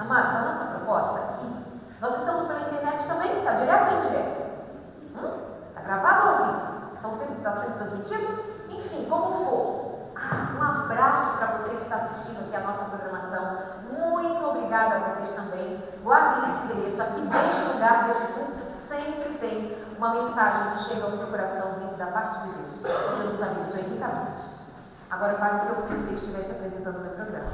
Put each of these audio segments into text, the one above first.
Amados, a nossa proposta aqui, nós estamos pela internet também, está direto ou indireto? Está gravado ou ao vivo? Está sendo transmitido? Enfim, como for. Um abraço para você que está assistindo aqui a nossa programação. Muito obrigada a vocês também. Guardem esse endereço aqui deste lugar, deste culto, sempre tem uma mensagem que chega ao seu coração vindo da parte de Deus. Deus os abençoe ricamente. Agora quase que eu pensei que estivesse apresentando o meu programa,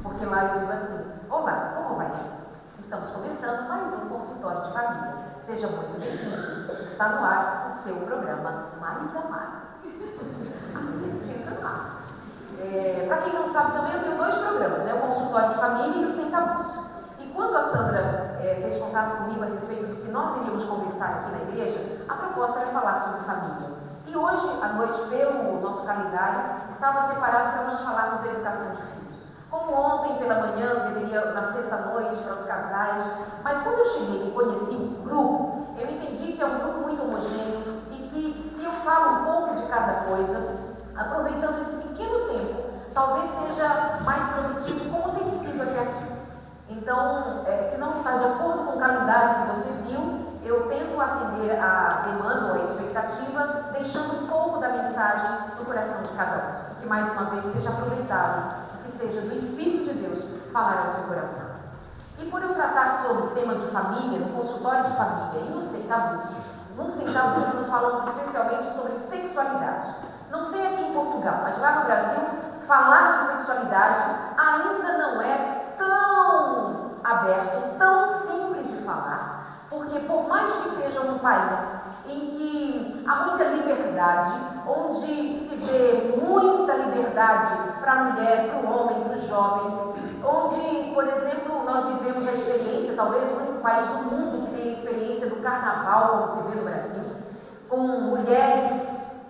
porque lá eu digo assim: olá, como vai você? Estamos começando mais um consultório de família. Seja muito bem-vindo. Está no ar o seu programa mais amado. Aí a gente entra no ar. Para quem não sabe também, eu tenho 2 programas, o consultório de família e o Sem Tabus. E quando a Sandra fez contato comigo a respeito do que nós iríamos conversar aqui na igreja, a proposta era falar sobre família. E hoje, à noite, pelo nosso calendário, estava separado para nós falarmos da educação de filhos. Como ontem pela manhã, deveria na sexta-noite para os casais, mas quando eu cheguei e conheci o grupo, eu entendi que é um grupo muito homogêneo e que se eu falo um pouco de cada coisa, aproveitando esse pequeno tempo, talvez seja mais produtivo como tem sido até aqui. Então, se não está de acordo com o calendário que você viu, eu tento atender a demanda ou a expectativa, deixando um pouco da mensagem no coração de cada um. E que mais uma vez seja aproveitável, e que seja do Espírito de Deus falar ao seu coração. E por eu tratar sobre temas de família, no consultório de família e no Sem Tabus, nós falamos especialmente sobre sexualidade. Não sei aqui em Portugal, mas lá no Brasil, falar de sexualidade ainda não é tão aberto, tão simples de falar, porque por mais que seja um país em que há muita liberdade, onde se vê muita liberdade para a mulher, para o homem, para os jovens, onde, por exemplo, nós vivemos a experiência, talvez o único país do mundo que tem a experiência do carnaval, como se vê no Brasil, com mulheres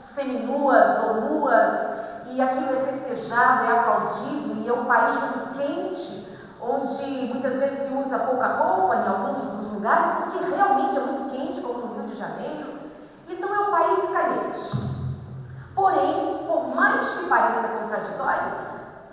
seminuas ou nuas, e aquilo é festejado, é aplaudido, e é um país muito quente, onde muitas vezes se usa pouca roupa em alguns dos lugares, porque realmente é muito quente, como no Rio de Janeiro. Então é um país caliente. Porém, por mais que pareça contraditório,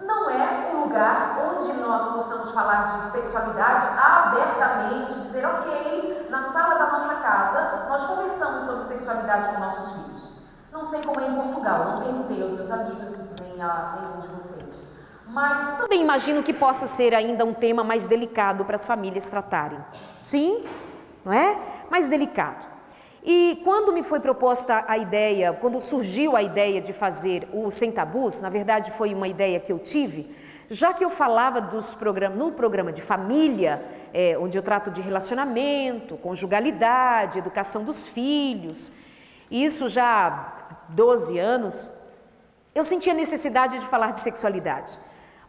não é um lugar onde nós possamos falar de sexualidade abertamente, dizer, ok, na sala da nossa casa, nós conversamos sobre sexualidade com nossos filhos. Não sei como é em Portugal, não perguntei aos meus amigos, nem a nenhum de vocês. Mas também imagino que possa ser ainda um tema mais delicado para as famílias tratarem. Sim, não é? Mais delicado. E quando me foi proposta a ideia, quando surgiu a ideia de fazer o Sem Tabus, na verdade foi uma ideia que eu tive, já que eu falava no programa de família, onde eu trato de relacionamento, conjugalidade, educação dos filhos, isso já há 12 anos, eu sentia necessidade de falar de sexualidade.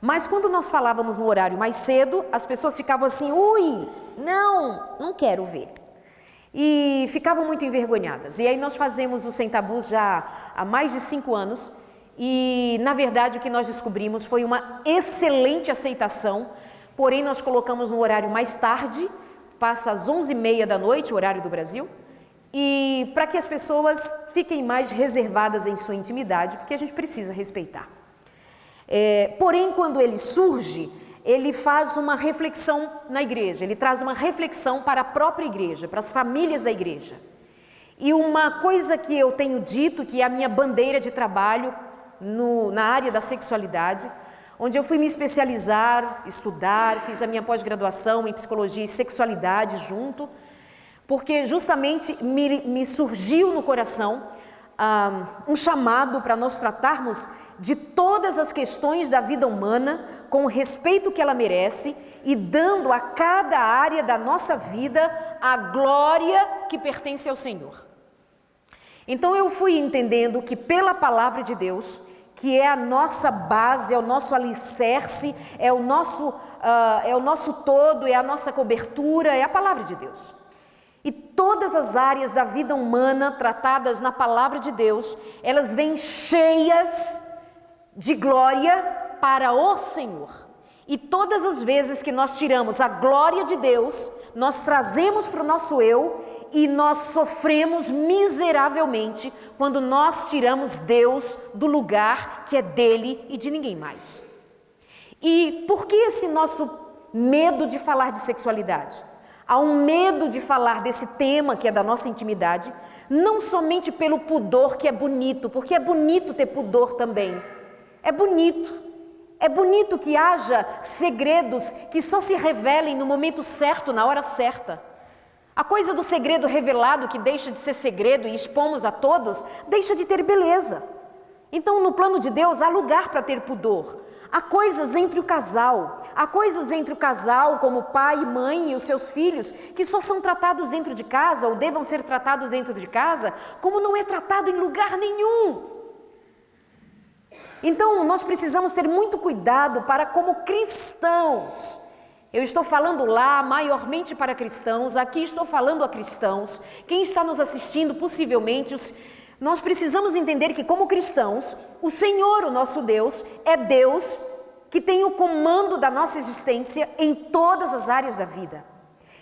Mas quando nós falávamos no horário mais cedo, as pessoas ficavam assim, ui, não quero ver. E ficavam muito envergonhadas. E aí nós fazemos o Sem Tabus já há mais de 5 anos. E, na verdade, o que nós descobrimos foi uma excelente aceitação. Porém, nós colocamos no horário mais tarde, passa às 11h30 da noite, o horário do Brasil. E para que as pessoas fiquem mais reservadas em sua intimidade, porque a gente precisa respeitar. Porém, quando ele surge, ele faz uma reflexão na igreja, ele traz uma reflexão para a própria igreja, para as famílias da igreja. E uma coisa que eu tenho dito, que é a minha bandeira de trabalho na área da sexualidade, onde eu fui me especializar, estudar, fiz a minha pós-graduação em psicologia e sexualidade junto, porque justamente me surgiu no coração um chamado para nós tratarmos de todas as questões da vida humana com o respeito que ela merece e dando a cada área da nossa vida a glória que pertence ao Senhor. Então eu fui entendendo que pela palavra de Deus, que é a nossa base, é o nosso alicerce, é o nosso todo, é a nossa cobertura, é a palavra de Deus. E todas as áreas da vida humana tratadas na palavra de Deus, elas vêm cheias de glória para o Senhor. E todas as vezes que nós tiramos a glória de Deus, nós trazemos para o nosso eu e nós sofremos miseravelmente quando nós tiramos Deus do lugar que é dele e de ninguém mais. E por que esse nosso medo de falar de sexualidade. Há um medo de falar desse tema que é da nossa intimidade, não somente pelo pudor, que é bonito, porque é bonito ter pudor também. É bonito que haja segredos que só se revelem no momento certo, na hora certa. A coisa do segredo revelado, que deixa de ser segredo e expomos a todos, deixa de ter beleza. Então, no plano de Deus, há lugar para ter pudor. Há coisas entre o casal, como pai e mãe e os seus filhos, que só são tratados dentro de casa, ou devam ser tratados dentro de casa, como não é tratado em lugar nenhum. Então, nós precisamos ter muito cuidado para, como cristãos, eu estou falando lá maiormente para cristãos, aqui estou falando a cristãos, quem está nos assistindo possivelmente, nós precisamos entender que, como cristãos, o Senhor, o nosso Deus, é Deus que tem o comando da nossa existência em todas as áreas da vida.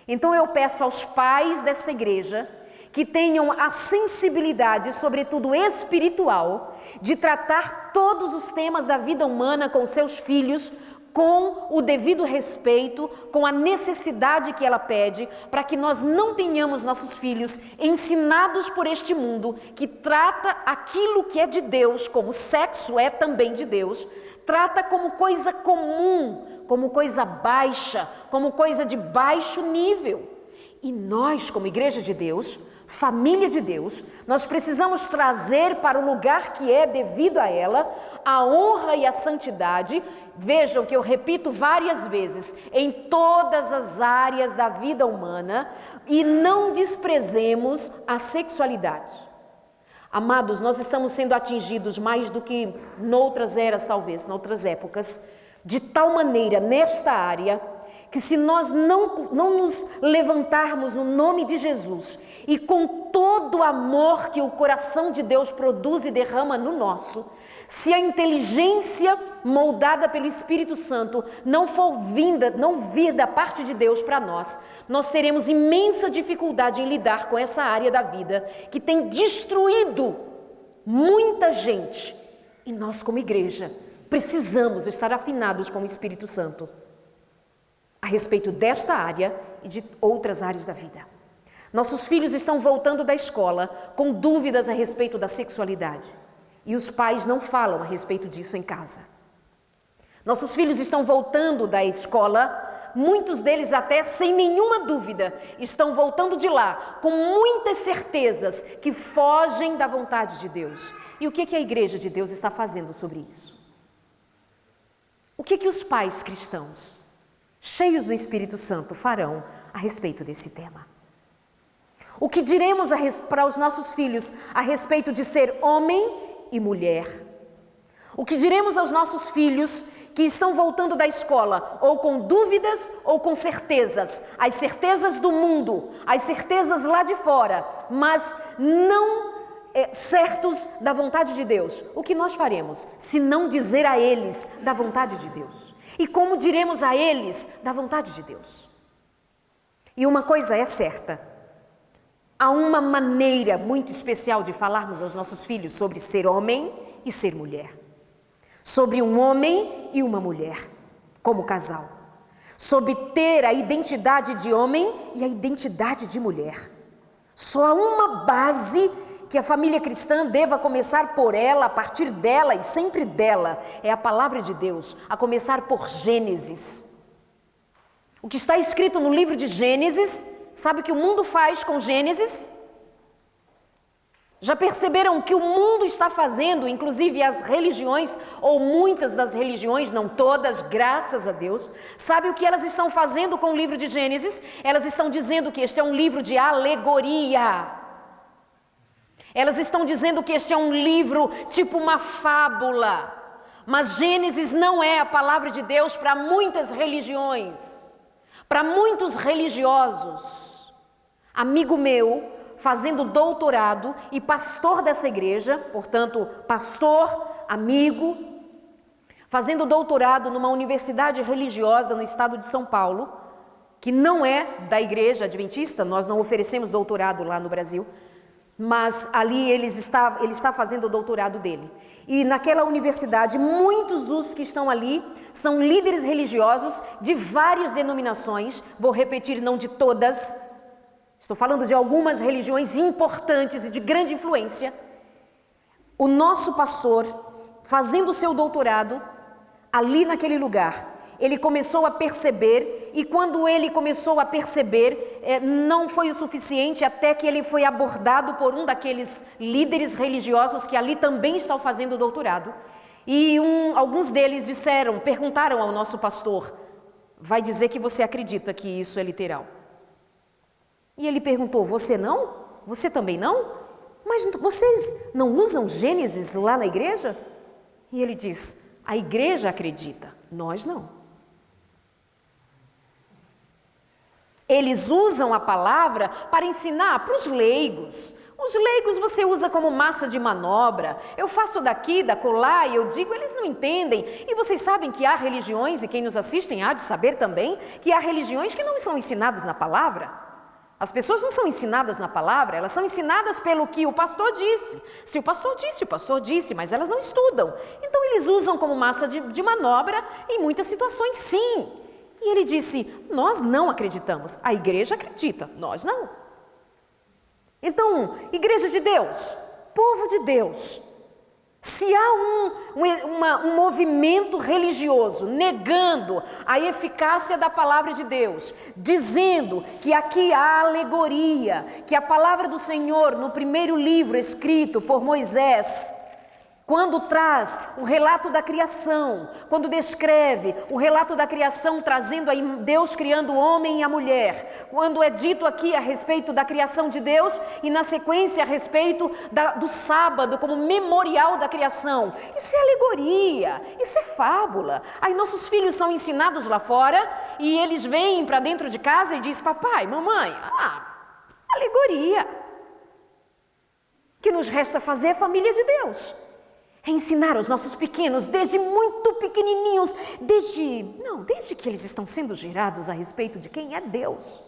Então eu peço aos pais dessa igreja que tenham a sensibilidade, sobretudo espiritual, de tratar todos os temas da vida humana com seus filhos, com o devido respeito, com a necessidade que ela pede, para que nós não tenhamos nossos filhos ensinados por este mundo, que trata aquilo que é de Deus, como sexo é também de Deus, trata como coisa comum, como coisa baixa, como coisa de baixo nível. E nós, como igreja de Deus, família de Deus, nós precisamos trazer para o lugar que é devido a ela, a honra e a santidade. Vejam que eu repito várias vezes, em todas as áreas da vida humana, e não desprezemos a sexualidade. Amados, nós estamos sendo atingidos mais do que noutras eras, talvez, noutras épocas, de tal maneira nesta área, que se nós não nos levantarmos no nome de Jesus e com todo o amor que o coração de Deus produz e derrama no nosso, se a inteligência moldada pelo Espírito Santo não vir da parte de Deus para nós, nós teremos imensa dificuldade em lidar com essa área da vida que tem destruído muita gente. E nós, como igreja, precisamos estar afinados com o Espírito Santo a respeito desta área e de outras áreas da vida. Nossos filhos estão voltando da escola com dúvidas a respeito da sexualidade. E os pais não falam a respeito disso em casa. Nossos filhos estão voltando da escola, muitos deles até sem nenhuma dúvida, estão voltando de lá com muitas certezas que fogem da vontade de Deus. E o que a igreja de Deus está fazendo sobre isso? O que os pais cristãos, cheios do Espírito Santo, farão a respeito desse tema? O que diremos para os nossos filhos a respeito de ser homem e mulher? O que diremos aos nossos filhos que estão voltando da escola, ou com dúvidas ou com certezas, as certezas do mundo, as certezas lá de fora, mas não certos da vontade de Deus? O que nós faremos se não dizer a eles da vontade de Deus? E como diremos a eles da vontade de Deus? E uma coisa é certa: há uma maneira muito especial de falarmos aos nossos filhos sobre ser homem e ser mulher. Sobre um homem e uma mulher, como casal. Sobre ter a identidade de homem e a identidade de mulher. Só há uma base que a família cristã deva começar por ela, a partir dela e sempre dela. É a palavra de Deus, a começar por Gênesis. O que está escrito no livro de Gênesis. Sabe o que o mundo faz com Gênesis? Já perceberam que o mundo está fazendo, inclusive as religiões, ou muitas das religiões, não todas, graças a Deus, sabe o que elas estão fazendo com o livro de Gênesis? Elas estão dizendo que este é um livro de alegoria. Elas estão dizendo que este é um livro tipo uma fábula. Mas Gênesis não é a palavra de Deus para muitas religiões, para muitos religiosos. Amigo meu, fazendo doutorado e pastor dessa igreja, portanto, pastor, amigo, fazendo doutorado numa universidade religiosa no estado de São Paulo, que não é da igreja adventista, nós não oferecemos doutorado lá no Brasil, mas ali ele está fazendo o doutorado dele. E naquela universidade, muitos dos que estão ali são líderes religiosos de várias denominações, vou repetir, não de todas, estou falando de algumas religiões importantes e de grande influência. O nosso pastor, fazendo o seu doutorado, ali naquele lugar, ele começou a perceber, e quando ele começou a perceber, não foi o suficiente, até que ele foi abordado por um daqueles líderes religiosos que ali também estão fazendo o doutorado. E alguns deles perguntaram ao nosso pastor, vai dizer que você acredita que isso é literal? E ele perguntou, você não? Você também não? Mas vocês não usam Gênesis lá na igreja? E ele diz, a igreja acredita, nós não. Eles usam a palavra para ensinar para os leigos. Os leigos você usa como massa de manobra. Eu faço daqui, da colar e eu digo, eles não entendem. E vocês sabem que há religiões, e quem nos assistem há de saber também, que há religiões que não são ensinadas na palavra. As pessoas não são ensinadas na palavra, elas são ensinadas pelo que o pastor disse. Se o pastor disse, mas elas não estudam. Então eles usam como massa de manobra em muitas situações, sim. E ele disse, nós não acreditamos, a igreja acredita, nós não. Então, igreja de Deus, povo de Deus, se há um movimento religioso negando a eficácia da palavra de Deus, dizendo que aqui há alegoria, que a palavra do Senhor no primeiro livro escrito por Moisés, quando traz o relato da criação, quando descreve o relato da criação trazendo aí Deus criando o homem e a mulher, quando é dito aqui a respeito da criação de Deus e na sequência a respeito do sábado como memorial da criação, isso é alegoria, isso é fábula. Aí nossos filhos são ensinados lá fora e eles vêm para dentro de casa e dizem, papai, mamãe, alegoria. O que nos resta fazer é família de Deus. É ensinar os nossos pequenos, desde muito pequenininhos, desde que eles estão sendo gerados a respeito de quem é Deus.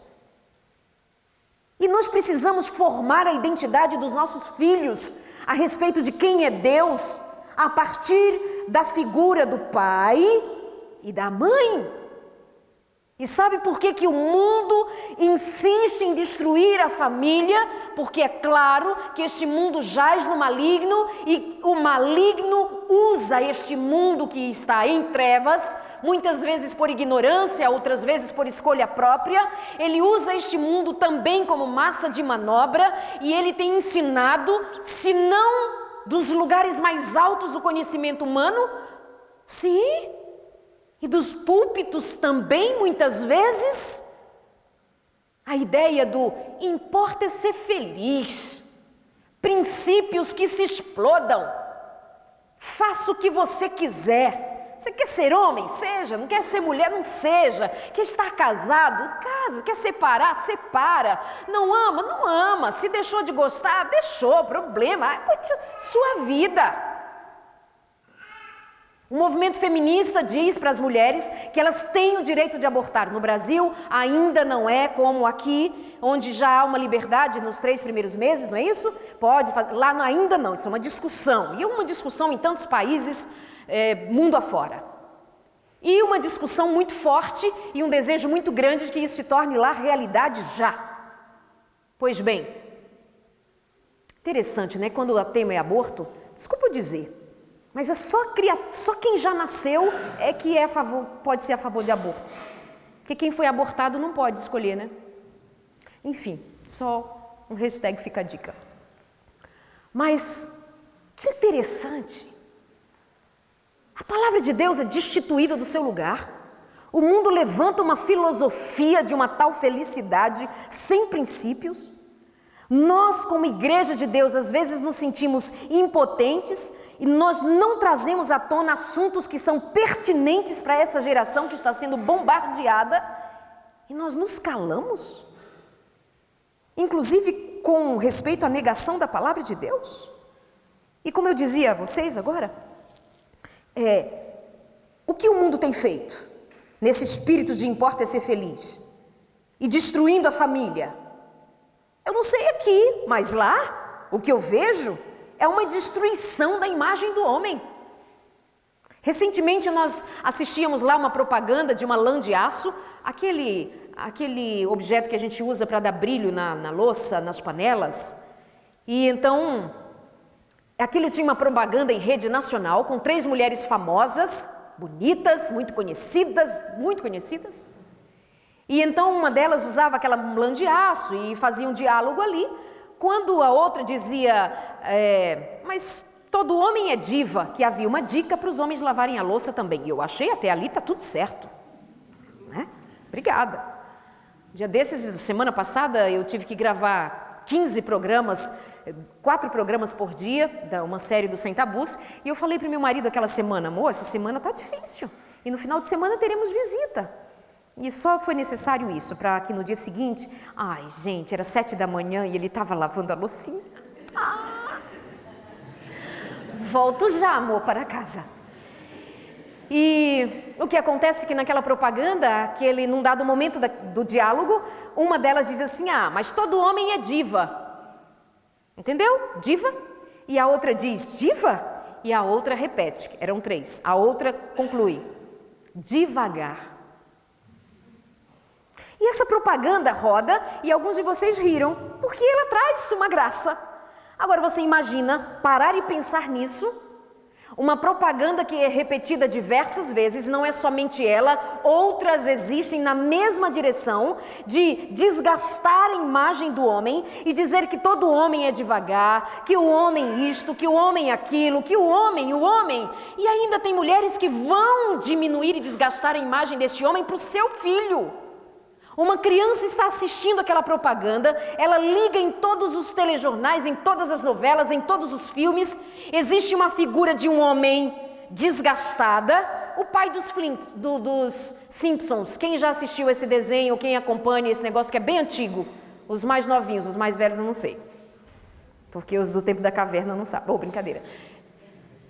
E nós precisamos formar a identidade dos nossos filhos a respeito de quem é Deus, a partir da figura do pai e da mãe. E sabe por que o mundo insiste em destruir a família? Porque é claro que este mundo jaz no maligno e o maligno usa este mundo que está em trevas, muitas vezes por ignorância, outras vezes por escolha própria. Ele usa este mundo também como massa de manobra e ele tem ensinado, se não dos lugares mais altos do conhecimento humano, sim, e dos púlpitos também, muitas vezes, a ideia do importa é ser feliz, princípios que se explodam, faça o que você quiser. Você quer ser homem? Seja. Não quer ser mulher? Não seja. Quer estar casado? Casa. Quer separar? Separa. Não ama? Não ama. Se deixou de gostar? Deixou. Problema. Sua vida. O movimento feminista diz para as mulheres que elas têm o direito de abortar. No Brasil ainda não é como aqui, onde já há uma liberdade nos 3 primeiros meses, não é isso? Pode fazer. Lá ainda não, isso é uma discussão. E é uma discussão em tantos países, mundo afora. E uma discussão muito forte e um desejo muito grande de que isso se torne lá realidade já. Pois bem, interessante, né? Quando o tema é aborto, desculpa eu dizer, mas é só quem já nasceu é que pode ser a favor de aborto. Porque quem foi abortado não pode escolher, né? Enfim, só um hashtag fica a dica. Mas, que interessante. A palavra de Deus é destituída do seu lugar. O mundo levanta uma filosofia de uma tal felicidade sem princípios. Nós, como igreja de Deus, às vezes nos sentimos impotentes e nós não trazemos à tona assuntos que são pertinentes para essa geração que está sendo bombardeada e nós nos calamos, inclusive com respeito à negação da palavra de Deus. E como eu dizia a vocês agora, o que o mundo tem feito nesse espírito de importa é ser feliz e destruindo a família? Eu não sei aqui, mas lá, o que eu vejo é uma destruição da imagem do homem. Recentemente nós assistíamos lá uma propaganda de uma lã de aço, aquele objeto que a gente usa para dar brilho na louça, nas panelas. E então, aquilo tinha uma propaganda em rede nacional com 3 mulheres famosas, bonitas, muito conhecidas. E então uma delas usava aquela lã de aço e fazia um diálogo ali, quando a outra dizia, mas todo homem é diva, que havia uma dica para os homens lavarem a louça também. E eu achei até ali está tudo certo. Né? Obrigada. Dia desses, semana passada, eu tive que gravar 15 programas, 4 programas por dia, uma série do Sem Tabus, e eu falei para o meu marido aquela semana, amor, essa semana está difícil, e no final de semana teremos visita. E só foi necessário isso, para que no dia seguinte, ai gente, era 7 da manhã e ele estava lavando a loucinha. Volto já, amor, para casa. E o que acontece é que naquela propaganda, num dado momento do diálogo, uma delas diz assim, mas todo homem é diva. Entendeu? Diva. E a outra diz, diva? E a outra repete, eram 3. A outra conclui, devagar. E essa propaganda roda e alguns de vocês riram, porque ela traz uma graça. Agora você imagina parar e pensar nisso, uma propaganda que é repetida diversas vezes, não é somente ela, outras existem na mesma direção de desgastar a imagem do homem e dizer que todo homem é devagar, que o homem isto, que o homem aquilo, que o homem, e ainda tem mulheres que vão diminuir e desgastar a imagem deste homem para o seu filho. Uma criança está assistindo aquela propaganda, ela liga em todos os telejornais, em todas as novelas, em todos os filmes, existe uma figura de um homem desgastada, o pai dos Simpsons. Quem já assistiu esse desenho, quem acompanha esse negócio que é bem antigo? Os mais novinhos, os mais velhos eu não sei, porque os do tempo da caverna não sabem. Brincadeira.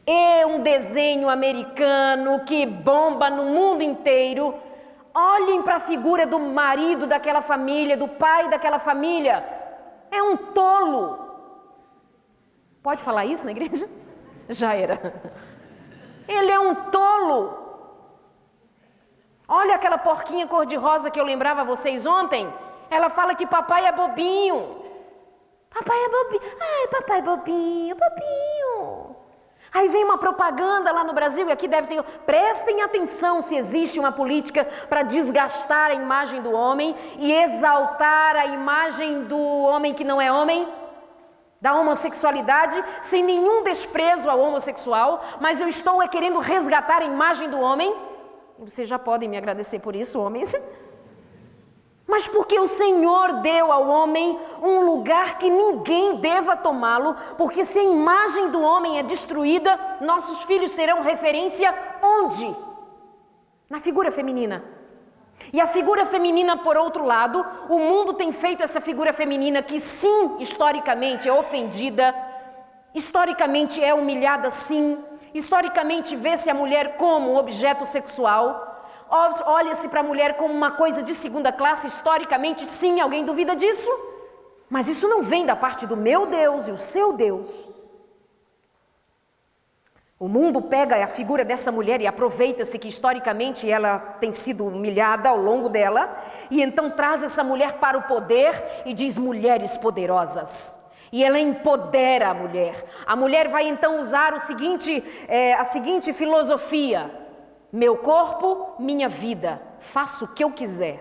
É um desenho americano que bomba no mundo inteiro. Olhem para a figura do marido daquela família, do pai daquela família. É um tolo. Pode falar isso na igreja? Já era. Ele é um tolo. Olha aquela porquinha cor-de-rosa que eu lembrava a vocês ontem. Ela fala que papai é bobinho. Papai é bobinho. Ai, papai é bobinho, bobinho. Aí vem uma propaganda lá no Brasil, e aqui deve ter... Prestem atenção se existe uma política para desgastar a imagem do homem e exaltar a imagem do homem que não é homem, da homossexualidade, sem nenhum desprezo ao homossexual, mas eu estou querendo resgatar a imagem do homem. E vocês já podem me agradecer por isso, homens. Mas porque o Senhor deu ao homem um lugar que ninguém deva tomá-lo, porque se a imagem do homem é destruída, nossos filhos terão referência onde? Na figura feminina. E a figura feminina, por outro lado, o mundo tem feito essa figura feminina que sim, historicamente é ofendida, historicamente é humilhada sim, historicamente vê-se a mulher como objeto sexual. Olha-se para a mulher como uma coisa de segunda classe, historicamente sim, alguém duvida disso? Mas isso não vem da parte do meu Deus e o seu Deus. O mundo pega a figura dessa mulher e aproveita-se que historicamente ela tem sido humilhada ao longo dela, e então traz essa mulher para o poder e diz mulheres poderosas. E ela empodera a mulher. A mulher vai então usar a seguinte filosofia: meu corpo, minha vida, faço o que eu quiser.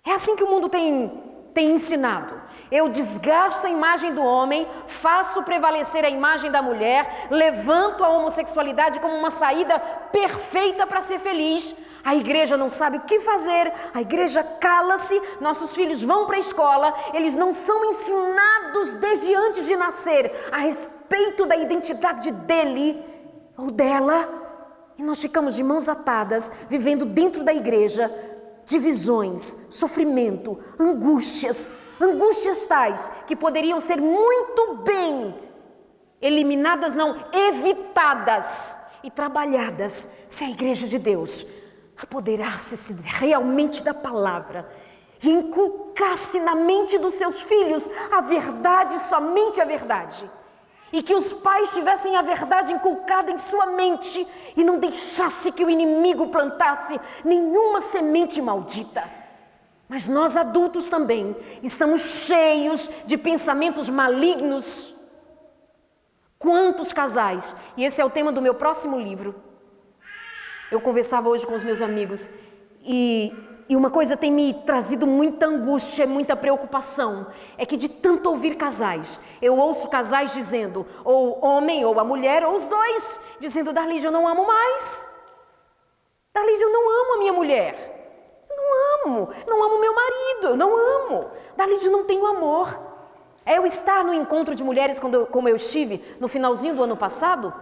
É assim que o mundo tem ensinado. Eu desgasto a imagem do homem, faço prevalecer a imagem da mulher, levanto a homossexualidade como uma saída perfeita para ser feliz. A igreja não sabe o que fazer, a igreja cala-se, nossos filhos vão para a escola, eles não são ensinados desde antes de nascer a respeito da identidade dele ou dela. E nós ficamos de mãos atadas, vivendo dentro da igreja, divisões, sofrimento, angústias tais que poderiam ser muito bem eliminadas, não, evitadas e trabalhadas, se a igreja de Deus apoderasse realmente da palavra e inculcasse na mente dos seus filhos a verdade, somente a verdade. e que os pais tivessem a verdade inculcada em sua mente e não deixasse que o inimigo plantasse nenhuma semente maldita. Mas nós adultos também estamos cheios de pensamentos malignos. Quantos casais, e esse é o tema do meu próximo livro. Eu conversava hoje com os meus amigos e uma coisa tem me trazido muita angústia, muita preocupação, é que de tanto ouvir casais, eu ouço casais dizendo, ou homem ou a mulher, ou os dois, dizendo: Darlide, eu não amo mais. Darlide, eu não amo a minha mulher. Não amo meu marido, eu não amo. Darlide, eu não tenho amor. É eu estar no encontro de mulheres, como eu estive no finalzinho do ano passado,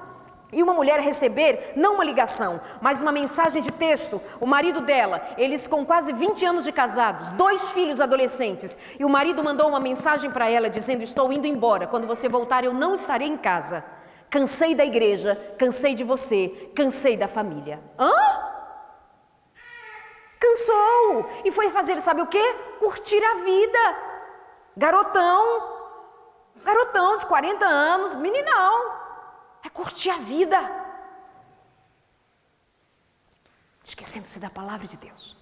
e uma mulher receber, não uma ligação, mas uma mensagem de texto, o marido dela, eles com quase 20 anos de casados, 2 filhos adolescentes, e o marido mandou uma mensagem para ela dizendo: estou indo embora, quando você voltar eu não estarei em casa. Cansei da igreja, cansei de você, cansei da família. Cansou! E foi fazer, sabe o quê? Curtir a vida. Garotão de 40 anos, meninão. É curtir a vida, esquecendo-se da palavra de Deus.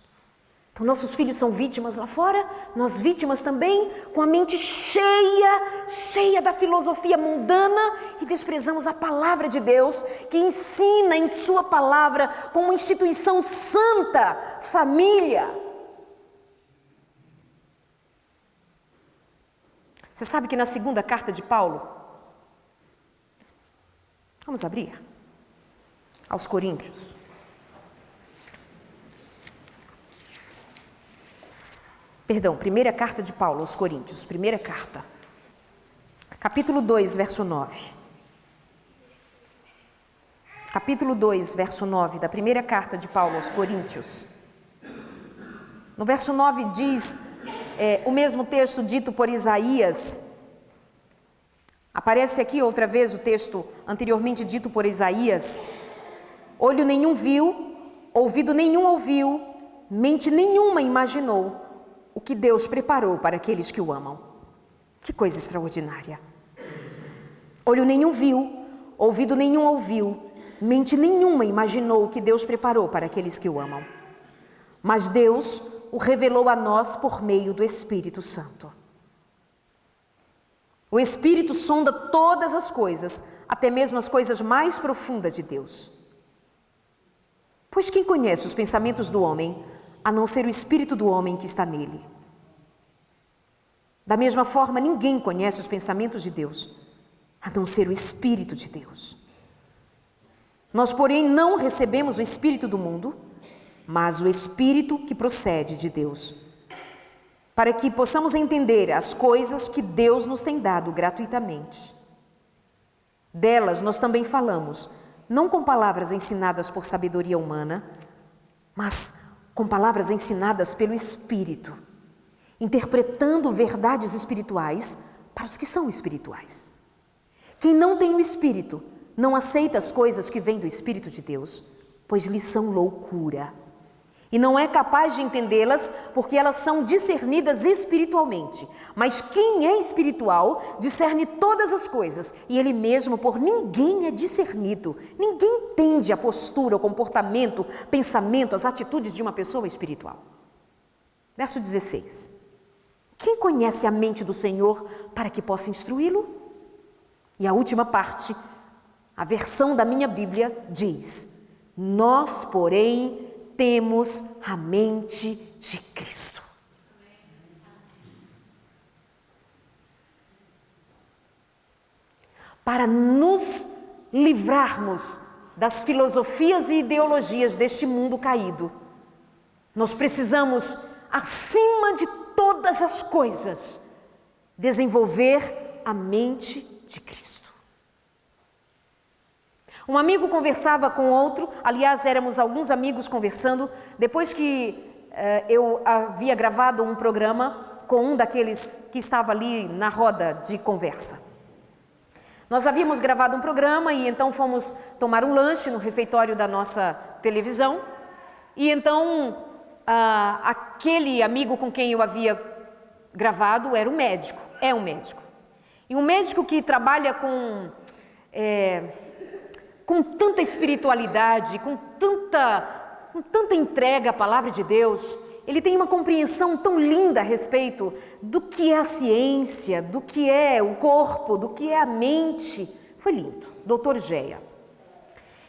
Então nossos filhos são vítimas lá fora, nós vítimas também, com a mente cheia da filosofia mundana, e desprezamos a palavra de Deus, que ensina em sua palavra, como uma instituição santa, família. Você sabe que na segunda carta de Paulo, vamos abrir aos Coríntios. Perdão, primeira carta de Paulo aos Coríntios, primeira carta. Capítulo 2, verso 9. Capítulo 2, verso 9 da primeira carta de Paulo aos Coríntios. No verso 9 diz o mesmo texto dito por Isaías. Aparece aqui outra vez o texto anteriormente dito por Isaías: olho nenhum viu, ouvido nenhum ouviu, mente nenhuma imaginou o que Deus preparou para aqueles que o amam. Que coisa extraordinária! Olho nenhum viu, ouvido nenhum ouviu, mente nenhuma imaginou o que Deus preparou para aqueles que o amam. Mas Deus o revelou a nós por meio do Espírito Santo. O Espírito sonda todas as coisas, até mesmo as coisas mais profundas de Deus. Pois quem conhece os pensamentos do homem, a não ser o Espírito do homem que está nele? Da mesma forma, ninguém conhece os pensamentos de Deus, a não ser o Espírito de Deus. Nós, porém, não recebemos o Espírito do mundo, mas o Espírito que procede de Deus, para que possamos entender as coisas que Deus nos tem dado gratuitamente. Delas nós também falamos, não com palavras ensinadas por sabedoria humana, mas com palavras ensinadas pelo Espírito, interpretando verdades espirituais para os que são espirituais. Quem não tem o Espírito não aceita as coisas que vêm do Espírito de Deus, pois lhes são loucura. E não é capaz de entendê-las porque elas são discernidas espiritualmente. Mas quem é espiritual discerne todas as coisas e ele mesmo por ninguém é discernido. Ninguém entende a postura, o comportamento, pensamento, as atitudes de uma pessoa espiritual. Verso 16. Quem conhece a mente do Senhor para que possa instruí-lo? E a última parte, a versão da minha Bíblia diz: nós, porém, temos a mente de Cristo. Para nos livrarmos das filosofias e ideologias deste mundo caído, nós precisamos, acima de todas as coisas, desenvolver a mente de Cristo. Um amigo conversava com outro, aliás, éramos alguns amigos conversando, depois que eu havia gravado um programa com um daqueles que estava ali na roda de conversa. Nós havíamos gravado um programa e então fomos tomar um lanche no refeitório da nossa televisão. E então, aquele amigo com quem eu havia gravado era um médico, é um médico. E um médico que trabalha com com tanta espiritualidade, com tanta entrega à palavra de Deus. Ele tem uma compreensão tão linda a respeito do que é a ciência, do que é o corpo, do que é a mente. Foi lindo, Dr. Geia.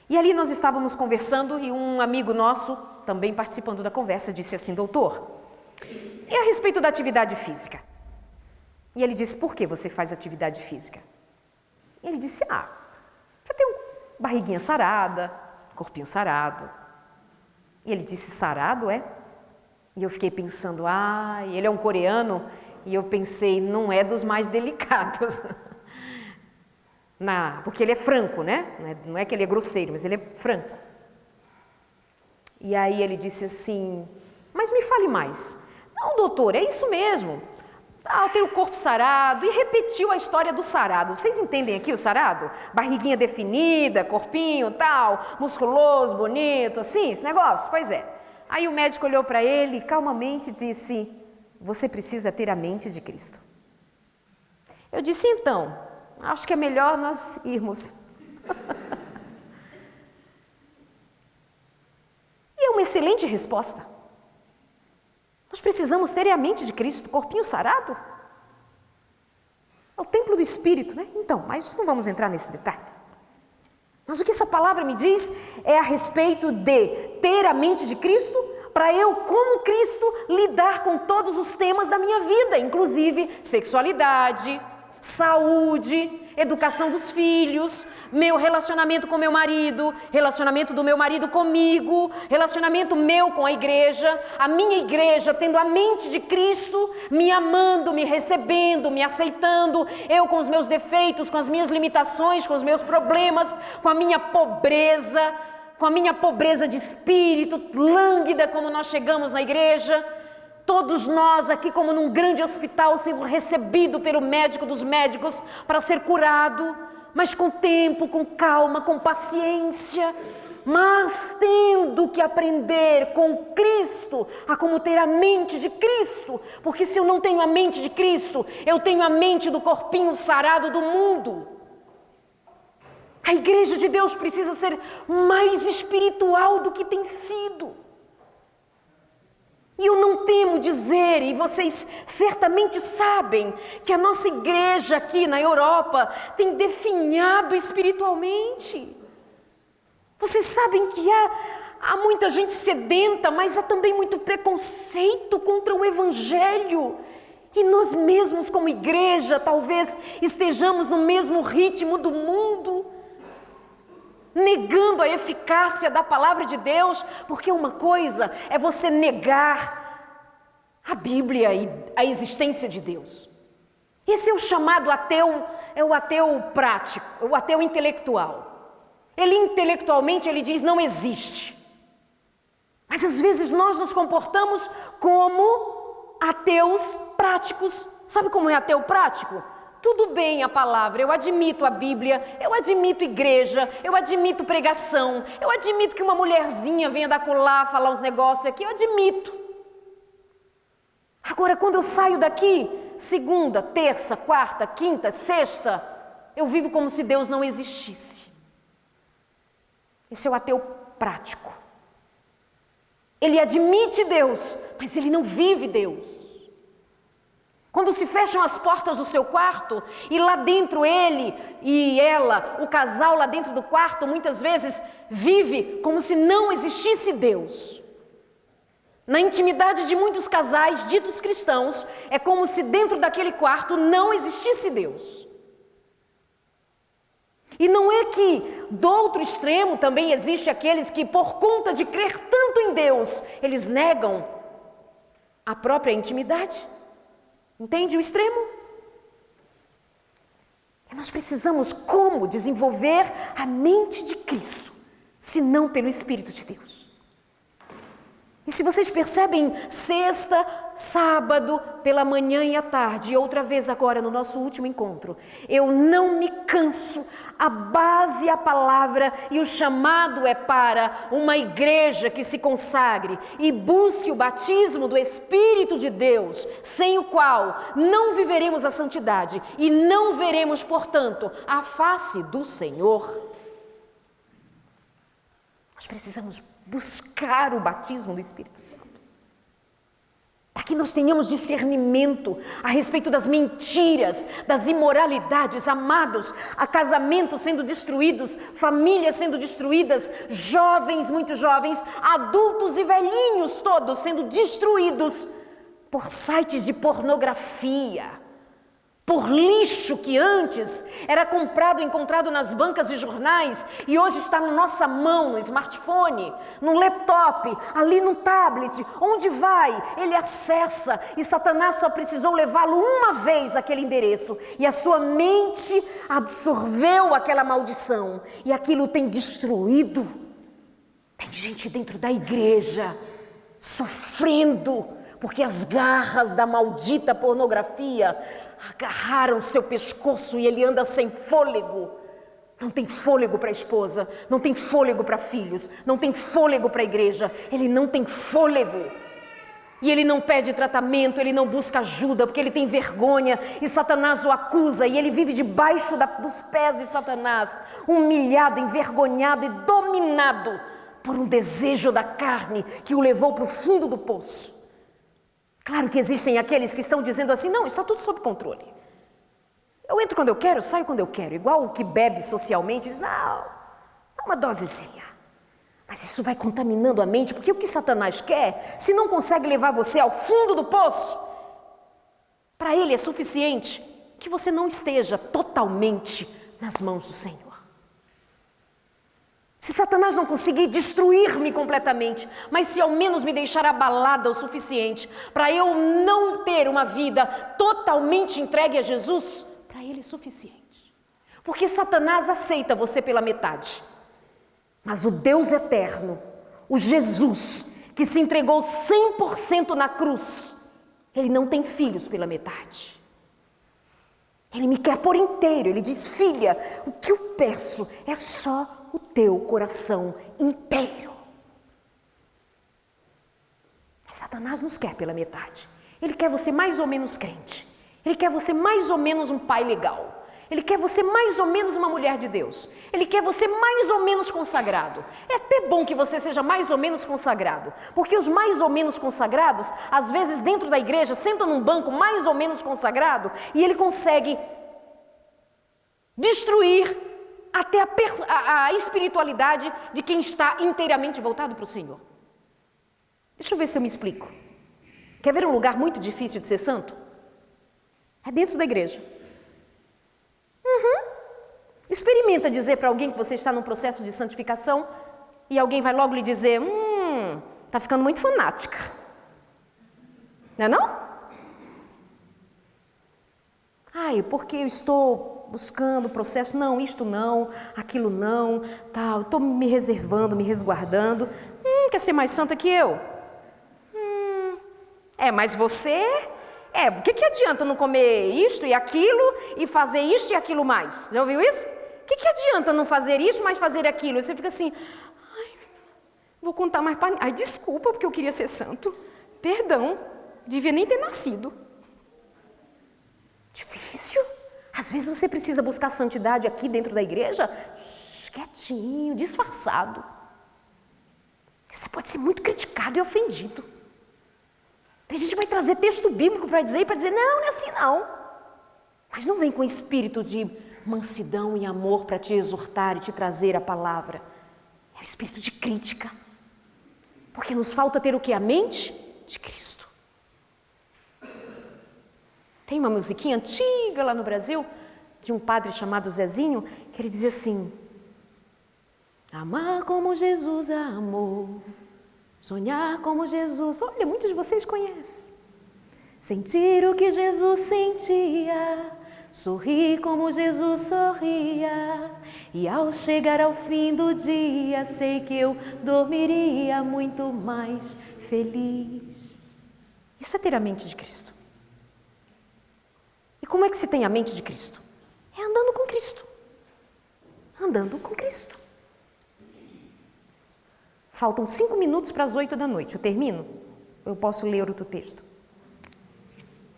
E ali nós estávamos conversando e um amigo nosso, também participando da conversa, disse assim: doutor, e a respeito da atividade física? E ele disse: por que você faz atividade física? E ele disse: já tenho barriguinha sarada, corpinho sarado. E ele disse: sarado, é? E eu fiquei pensando, ele é um coreano, e eu pensei, não é dos mais delicados. Porque ele é franco, né? Não é que ele é grosseiro, mas ele é franco. E aí ele disse assim: mas me fale mais. Não, doutor, é isso mesmo. Eu tenho o corpo sarado, e repetiu a história do sarado. Vocês entendem aqui o sarado? Barriguinha definida, corpinho tal, musculoso, bonito, assim, esse negócio? Pois é. Aí o médico olhou para ele e calmamente disse: você precisa ter a mente de Cristo. Eu disse: então, acho que é melhor nós irmos. E é uma excelente resposta. Nós precisamos ter a mente de Cristo, corpinho sarado. É o templo do Espírito, né? Então, mas não vamos entrar nesse detalhe. Mas o que essa palavra me diz é a respeito de ter a mente de Cristo para eu, como Cristo, lidar com todos os temas da minha vida, inclusive sexualidade, saúde, educação dos filhos, meu relacionamento com meu marido, relacionamento do meu marido comigo, relacionamento meu com a igreja, a minha igreja tendo a mente de Cristo, me amando, me recebendo, me aceitando, eu com os meus defeitos, com as minhas limitações, com os meus problemas, com a minha pobreza de espírito, lânguida como nós chegamos na igreja. Todos nós aqui como num grande hospital sendo recebido pelo médico dos médicos para ser curado, mas com tempo, com calma, com paciência, mas tendo que aprender com Cristo a como ter a mente de Cristo, porque se eu não tenho a mente de Cristo, eu tenho a mente do corpinho sarado do mundo. A igreja de Deus precisa ser mais espiritual do que tem sido. E eu não temo dizer, e vocês certamente sabem, que a nossa igreja aqui na Europa tem definhado espiritualmente. Vocês sabem que há muita gente sedenta, mas há também muito preconceito contra o Evangelho. E nós mesmos como igreja talvez estejamos no mesmo ritmo do mundo, negando a eficácia da palavra de Deus, porque uma coisa é você negar a Bíblia e a existência de Deus. Esse é o chamado ateu, é o ateu prático, o ateu intelectual. Ele intelectualmente ele diz não existe. Mas às vezes nós nos comportamos como ateus práticos. Sabe como é ateu prático? Tudo bem a palavra, eu admito a Bíblia, eu admito igreja, eu admito pregação, eu admito que uma mulherzinha venha da acolá falar uns negócios aqui, eu admito. Agora, quando eu saio daqui, segunda, terça, quarta, quinta, sexta, eu vivo como se Deus não existisse. Esse é o ateu prático. Ele admite Deus, mas ele não vive Deus. Quando se fecham as portas do seu quarto e lá dentro ele e ela, o casal lá dentro do quarto, muitas vezes vive como se não existisse Deus. Na intimidade de muitos casais ditos cristãos, é como se dentro daquele quarto não existisse Deus. E não é que do outro extremo também existe aqueles que por conta de crer tanto em Deus, eles negam a própria intimidade. Entende o extremo? E nós precisamos como desenvolver a mente de Cristo, se não pelo Espírito de Deus. E se vocês percebem, sexta, sábado, pela manhã e à tarde, e outra vez agora no nosso último encontro, eu não me canso, a base é a palavra e o chamado é para uma igreja que se consagre e busque o batismo do Espírito de Deus, sem o qual não viveremos a santidade e não veremos, portanto, a face do Senhor. Nós precisamos buscar o batismo do Espírito Santo, para que nós tenhamos discernimento a respeito das mentiras, das imoralidades. Amados, há casamentos sendo destruídos, famílias sendo destruídas, jovens, muito jovens, adultos e velhinhos todos sendo destruídos por sites de pornografia, por lixo que antes era comprado, encontrado nas bancas de jornais e hoje está na nossa mão, no smartphone, no laptop, ali no tablet. Onde vai, ele acessa, e Satanás só precisou levá-lo uma vez àquele endereço e a sua mente absorveu aquela maldição e aquilo tem destruído. Tem gente dentro da igreja sofrendo porque as garras da maldita pornografia agarraram seu pescoço e ele anda sem fôlego. Não tem fôlego para a esposa, não tem fôlego para filhos, não tem fôlego para a igreja, ele não tem fôlego. E ele não pede tratamento, ele não busca ajuda, porque ele tem vergonha e Satanás o acusa e ele vive debaixo dos pés de Satanás, humilhado, envergonhado e dominado por um desejo da carne que o levou para o fundo do poço. Claro que existem aqueles que estão dizendo assim, não, está tudo sob controle. Eu entro quando eu quero, saio quando eu quero. Igual o que bebe socialmente, diz, não, só uma dosezinha. Mas isso vai contaminando a mente, porque o que Satanás quer, se não consegue levar você ao fundo do poço, para ele é suficiente que você não esteja totalmente nas mãos do Senhor. Se Satanás não conseguir destruir-me completamente, mas se ao menos me deixar abalada o suficiente para eu não ter uma vida totalmente entregue a Jesus, para ele é suficiente. Porque Satanás aceita você pela metade. Mas o Deus eterno, o Jesus, que se entregou 100% na cruz, ele não tem filhos pela metade. Ele me quer por inteiro. Ele diz, filha, o que eu peço é só o teu coração inteiro. Mas Satanás nos quer pela metade. Ele quer você mais ou menos crente. Ele quer você mais ou menos um pai legal. Ele quer você mais ou menos uma mulher de Deus. Ele quer você mais ou menos consagrado. É até bom que você seja mais ou menos consagrado, porque os mais ou menos consagrados, às vezes dentro da igreja, sentam num banco mais ou menos consagrado e ele consegue destruir até a espiritualidade de quem está inteiramente voltado para o Senhor. Deixa eu ver se eu me explico. Quer ver um lugar muito difícil de ser santo? É dentro da igreja. Experimenta dizer para alguém que você está num processo de santificação e alguém vai logo lhe dizer, está ficando muito fanática. Não é não? Ai, porque eu estou buscando o processo, não, isto não, aquilo não, tal, estou me reservando, me resguardando. Quer ser mais santa que eu? Mas você... o que adianta não comer isto e aquilo e fazer isto e aquilo mais? Já ouviu isso? O que adianta não fazer isso, mas fazer aquilo? E você fica assim, vou contar mais para... desculpa, porque eu queria ser santo. Perdão, devia nem ter nascido. Difícil. Às vezes você precisa buscar santidade aqui dentro da igreja, quietinho, disfarçado. Você pode ser muito criticado e ofendido. Tem gente que vai trazer texto bíblico para dizer, não é assim não. Mas não vem com espírito de mansidão e amor para te exortar e te trazer a palavra. É o espírito de crítica. Porque nos falta ter o que? A mente de Cristo. Tem uma musiquinha antiga lá no Brasil, de um padre chamado Zezinho, que ele dizia assim, amar como Jesus amou, sonhar como Jesus... Olha, muitos de vocês conhecem. Sentir o que Jesus sentia, sorrir como Jesus sorria, e ao chegar ao fim do dia, sei que eu dormiria muito mais feliz. Isso é ter a mente de Cristo. E como é que se tem a mente de Cristo? É andando com Cristo. Andando com Cristo. Faltam 5 minutos para as 8 da noite. Eu termino? Eu posso ler outro texto?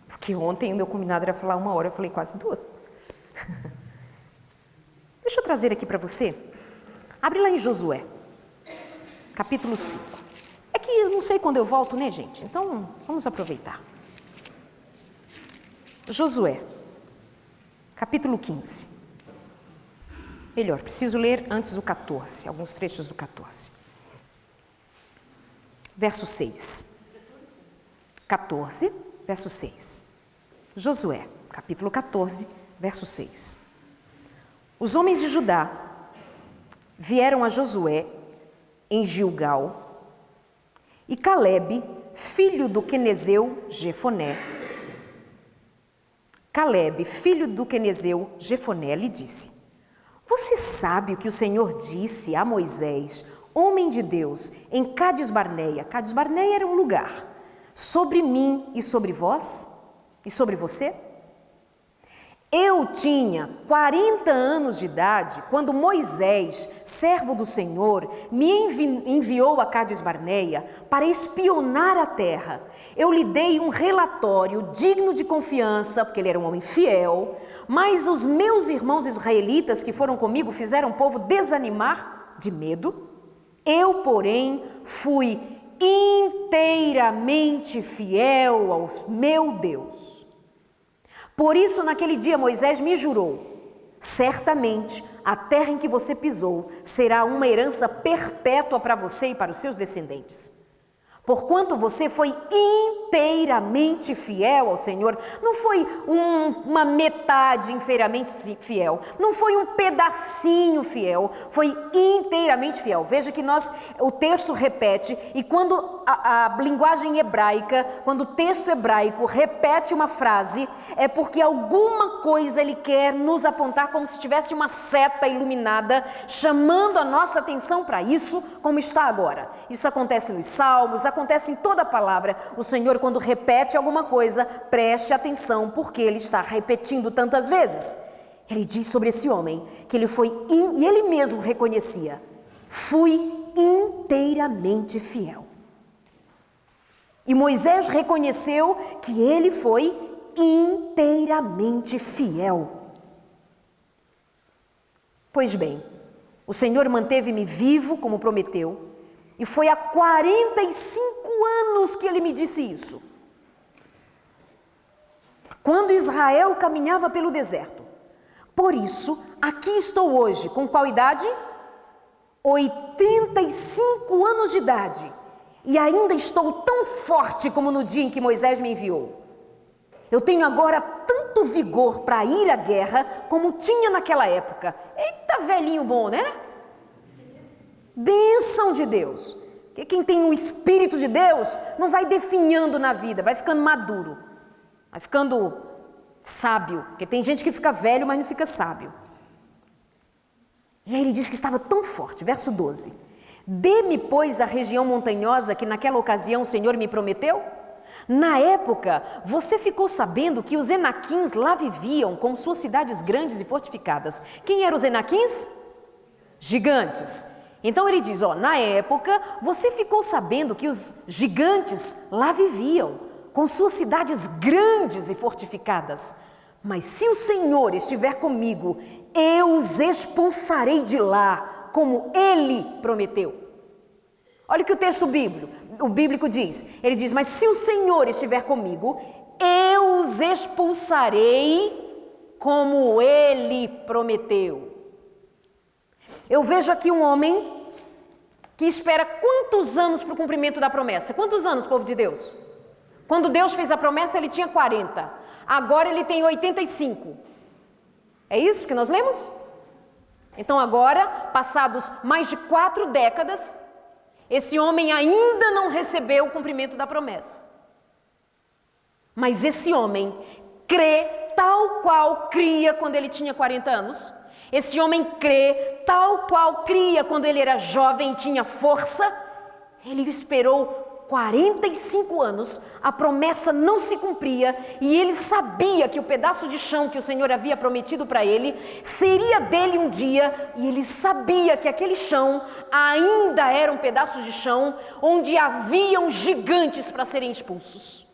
Porque ontem o meu combinado era falar 1 hora, eu falei quase 2. Deixa eu trazer aqui para você. Abre lá em Josué, capítulo 5. É que eu não sei quando eu volto, né, gente? Então, vamos aproveitar. Josué, capítulo 15. Melhor, preciso ler antes o 14, alguns trechos do 14. Verso 6. 14, verso 6. Josué, capítulo 14, verso 6. Os homens de Judá vieram a Josué em Gilgal, e Calebe, filho do quenezeu Jefoné, lhe disse: Você sabe o que o Senhor disse a Moisés, homem de Deus, em Cades Barneia? Cades Barneia era um lugar. Sobre mim e sobre vós? E sobre você? Eu tinha 40 anos de idade quando Moisés, servo do Senhor, me enviou a Cades Barneia para espionar a terra. Eu lhe dei um relatório digno de confiança, porque ele era um homem fiel, mas os meus irmãos israelitas que foram comigo fizeram o povo desanimar de medo. Eu, porém, fui inteiramente fiel ao meu Deus. Por isso, naquele dia, Moisés me jurou: certamente a terra em que você pisou será uma herança perpétua para você e para os seus descendentes. Porquanto você foi inteiramente fiel ao Senhor, não foi uma metade inteiramente fiel, não foi um pedacinho fiel, foi inteiramente fiel. Veja que o texto repete, e quando a linguagem hebraica, quando o texto hebraico repete uma frase, é porque alguma coisa ele quer nos apontar como se tivesse uma seta iluminada, chamando a nossa atenção para isso, como está agora. Isso acontece nos Salmos, acontece em toda a palavra. O Senhor, quando repete alguma coisa, preste atenção, porque Ele está repetindo tantas vezes. Ele diz sobre esse homem que ele foi, e ele mesmo reconhecia: fui inteiramente fiel. E Moisés reconheceu que ele foi inteiramente fiel. Pois bem, o Senhor manteve-me vivo, como prometeu, e foi há 45 anos que ele me disse isso. Quando Israel caminhava pelo deserto. Por isso, aqui estou hoje, com qual idade? 85 anos de idade. E ainda estou tão forte como no dia em que Moisés me enviou. Eu tenho agora tanto vigor para ir à guerra como tinha naquela época. Eita, velhinho bom, né? Bênção de Deus. Porque quem tem o Espírito de Deus não vai definhando na vida, vai ficando maduro, vai ficando sábio. Porque tem gente que fica velho, mas não fica sábio. E aí ele diz que estava tão forte. Verso 12. Dê-me, pois, a região montanhosa que naquela ocasião o Senhor me prometeu. Na época, você ficou sabendo que os Enaquins lá viviam com suas cidades grandes e fortificadas. Quem eram os Enaquins? Gigantes. Então ele diz, na época, você ficou sabendo que os gigantes lá viviam, com suas cidades grandes e fortificadas. Mas se o Senhor estiver comigo, eu os expulsarei de lá, como Ele prometeu. Olha o que o texto bíblico diz. Ele diz, mas se o Senhor estiver comigo, eu os expulsarei, como Ele prometeu. Eu vejo aqui um homem que espera quantos anos para o cumprimento da promessa? Quantos anos, povo de Deus? Quando Deus fez a promessa, ele tinha 40. Agora ele tem 85. É isso que nós lemos? Então agora, passados mais de 4 décadas, esse homem ainda não recebeu o cumprimento da promessa. Mas esse homem crê tal qual cria quando ele tinha 40 anos. Esse homem crê tal qual cria quando ele era jovem e tinha força. Ele esperou 45 anos, a promessa não se cumpria e ele sabia que o pedaço de chão que o Senhor havia prometido para ele seria dele um dia, e ele sabia que aquele chão ainda era um pedaço de chão onde haviam gigantes para serem expulsos.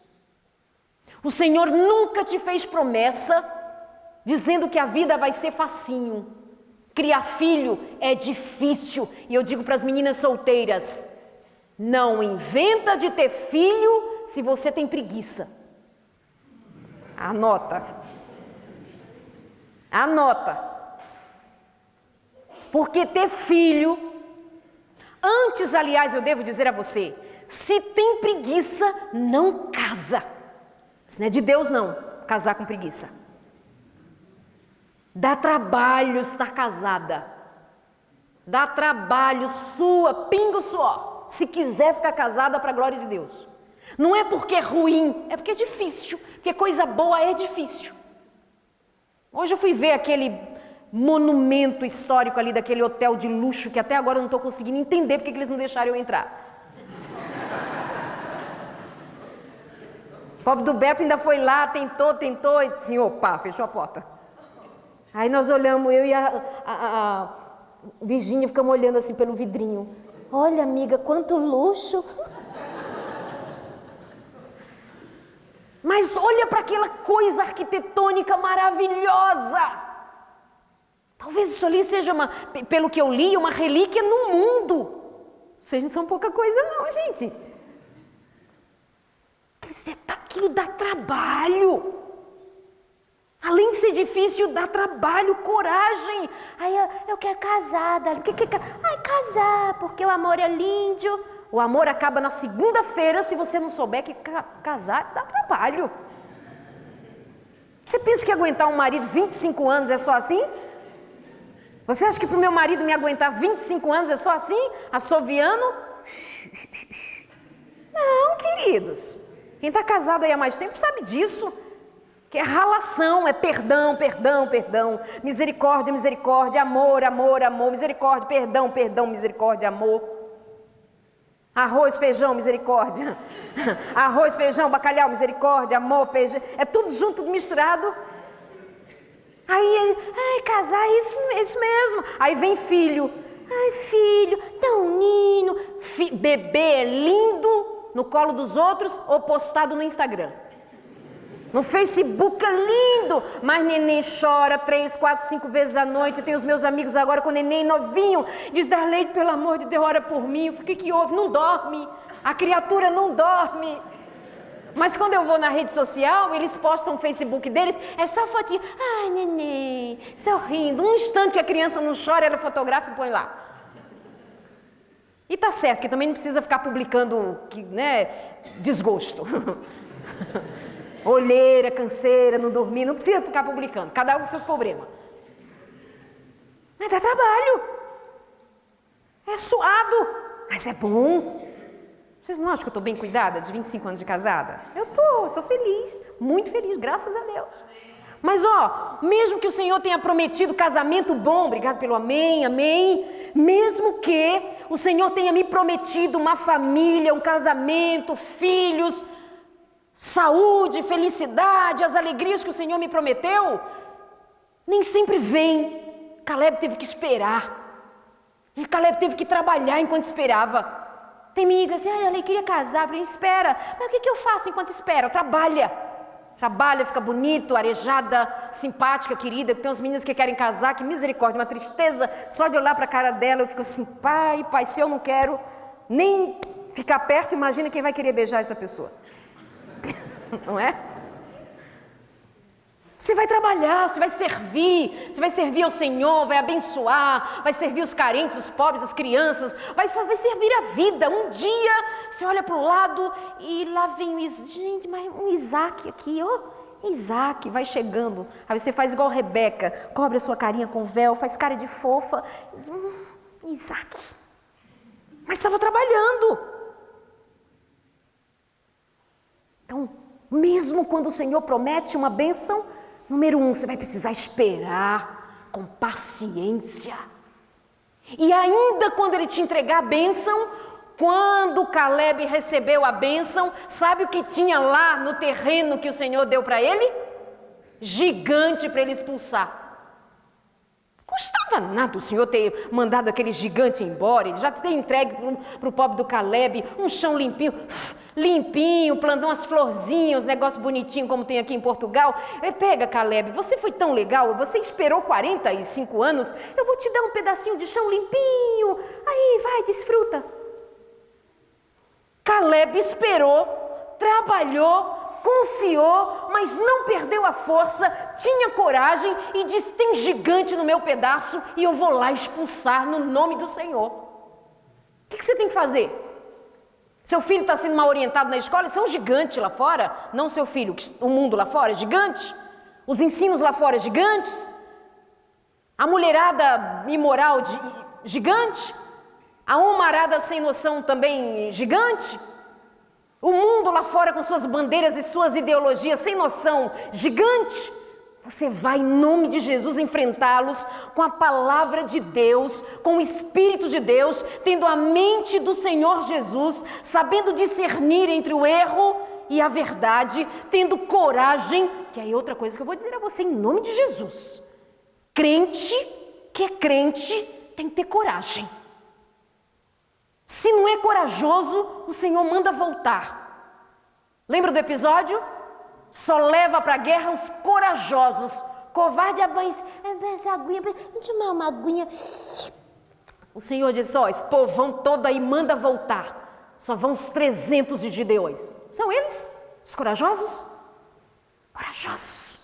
O Senhor nunca te fez promessa dizendo que a vida vai ser facinho. Criar filho é difícil, e eu digo para as meninas solteiras: não inventa de ter filho se você tem preguiça. Anota. Porque ter filho, antes, aliás, eu devo dizer a você, se tem preguiça, não casa. Isso não é de Deus não, casar com preguiça. Dá trabalho estar casada. Dá trabalho, pinga o suor. Se quiser ficar casada, para a glória de Deus. Não é porque é ruim, é porque é difícil. Porque coisa boa é difícil. Hoje eu fui ver aquele monumento histórico ali, daquele hotel de luxo, que até agora eu não estou conseguindo entender porque que eles não deixaram eu entrar. O pobre do Beto ainda foi lá, tentou, e disse: opa, fechou a porta. Aí nós olhamos, eu e a Virgínia ficamos olhando assim pelo vidrinho. Olha, amiga, quanto luxo. Mas olha para aquela coisa arquitetônica maravilhosa. Talvez isso ali seja, pelo que eu li, uma relíquia no mundo. Vocês não são pouca coisa não, gente. Aquilo dá trabalho. Além de ser difícil, dá trabalho, coragem. Aí eu quero casar. O que é? Ai, casar, porque o amor é lindo. O amor acaba na segunda-feira, se você não souber que casar dá trabalho. Você pensa que aguentar um marido 25 anos é só assim? Você acha que para o meu marido me aguentar 25 anos é só assim? Assoviando? Não, queridos. Quem está casado aí há mais tempo sabe disso. Que é ralação, é perdão, misericórdia, amor, misericórdia, perdão, misericórdia, amor. Arroz, feijão, misericórdia. Arroz, feijão, bacalhau, misericórdia, amor, feijão. É tudo junto, tudo misturado. Aí, casar, isso mesmo. Aí vem filho. Ai, filho, tão lindo. Bebê é lindo no colo dos outros ou postado no Instagram. No Facebook é lindo, mas neném chora 3, 4, 5 vezes à noite. Tem os meus amigos agora com neném novinho. Diz: Darleide, pelo amor de Deus, ora por mim. O que houve? Não dorme. A criatura não dorme. Mas quando eu vou na rede social, eles postam no Facebook deles, é só fotinho. Ai, neném, sorrindo. Um instante que a criança não chora, ela fotografa e põe lá. E tá certo, que também não precisa ficar publicando, desgosto. Olheira, canseira, não dormir, não precisa ficar publicando, cada um com seus problemas. Mas dá trabalho. É suado, mas é bom. Vocês não acham que eu estou bem cuidada de 25 anos de casada? Eu sou feliz, muito feliz, graças a Deus. Mas mesmo que o Senhor tenha prometido casamento bom, obrigado pelo amém, mesmo que o Senhor tenha me prometido uma família, um casamento, filhos, saúde, felicidade, as alegrias que o Senhor me prometeu, nem sempre vem. Caleb teve que esperar. E Caleb teve que trabalhar enquanto esperava. Tem meninas assim: ai, ela queria casar, falei: espera. Mas o que eu faço enquanto espera? Trabalha, fica bonito, arejada, simpática, querida. Tem umas meninas que querem casar, que misericórdia, uma tristeza. Só de olhar para a cara dela eu fico assim: pai, se eu não quero nem ficar perto, imagina quem vai querer beijar essa pessoa. Não é? Você vai trabalhar, você vai servir ao Senhor, vai abençoar, vai servir os carentes, os pobres, as crianças, vai servir a vida. Um dia você olha para o lado e lá vem gente, mas um Isaac aqui, Isaac vai chegando. Aí você faz igual Rebeca, cobre a sua carinha com véu, faz cara de fofa. Isaac. Mas estava trabalhando. Então, mesmo quando o Senhor promete uma bênção, número 1, você vai precisar esperar com paciência. E ainda quando Ele te entregar a bênção, Quando Caleb recebeu a bênção, sabe o que tinha lá no terreno que o Senhor deu para ele? Gigante para ele expulsar. Custava nada o Senhor ter mandado aquele gigante embora, ele já ter entregue para o pobre do Caleb um chão limpinho, plantou umas florzinhas, uns negócios bonitinhos como tem aqui em Portugal. Pega, Caleb, você foi tão legal, você esperou 45 anos, eu vou te dar um pedacinho de chão limpinho, aí vai, desfruta. Caleb esperou, trabalhou, confiou, mas não perdeu a força, tinha coragem e disse: tem gigante no meu pedaço e eu vou lá expulsar no nome do Senhor. O que você tem que fazer? Seu filho está sendo mal orientado na escola, isso é um gigante lá fora, não seu filho, o mundo lá fora é gigante, os ensinos lá fora é gigantes, a mulherada imoral gigante, a umarada sem noção também gigante, o mundo lá fora com suas bandeiras e suas ideologias sem noção gigante. Você vai em nome de Jesus enfrentá-los com a palavra de Deus, com o Espírito de Deus, tendo a mente do Senhor Jesus, sabendo discernir entre o erro e a verdade, tendo coragem, que aí é outra coisa que eu vou dizer a você em nome de Jesus. Crente que é crente tem que ter coragem. Se não é corajoso, o Senhor manda voltar. Lembra do episódio? Só leva para a guerra os corajosos. Covarde abanha, essa aguinha, deixa eu tomar uma aguinha. O Senhor diz: ó, esse povão todo aí manda voltar. Só vão os 300 de Gideões. São eles? Os corajosos? Corajosos.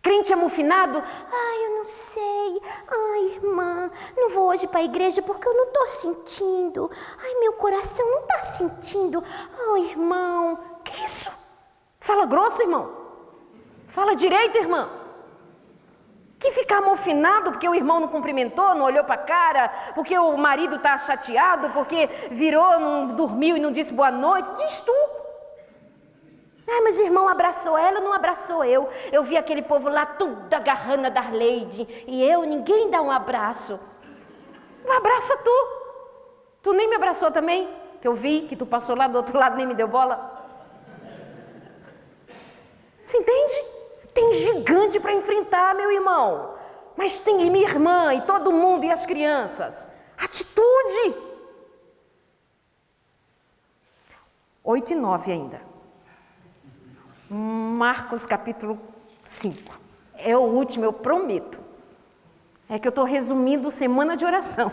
Crente amufinado? Ai, eu não sei. Ai, irmã, não vou hoje para a igreja porque eu não estou sentindo. Ai, meu coração não está sentindo. Ai, irmão, que isso? Fala grosso, irmão. Fala direito, irmã. Que ficar amofinado porque o irmão não cumprimentou, não olhou para a cara, porque o marido está chateado, porque virou, não dormiu e não disse boa noite. Diz tu. Ai, mas o irmão abraçou ela, não abraçou eu. Eu vi aquele povo lá tudo agarrando a Darleide. E ninguém dá um abraço. Abraça tu. Tu nem me abraçou também? Que eu vi que tu passou lá do outro lado, nem me deu bola. Você entende? Tem gigante para enfrentar, meu irmão. Mas tem minha irmã e todo mundo e as crianças. Atitude. 8 e 9 ainda. Marcos capítulo 5. É o último, eu prometo. É que eu estou resumindo semana de oração.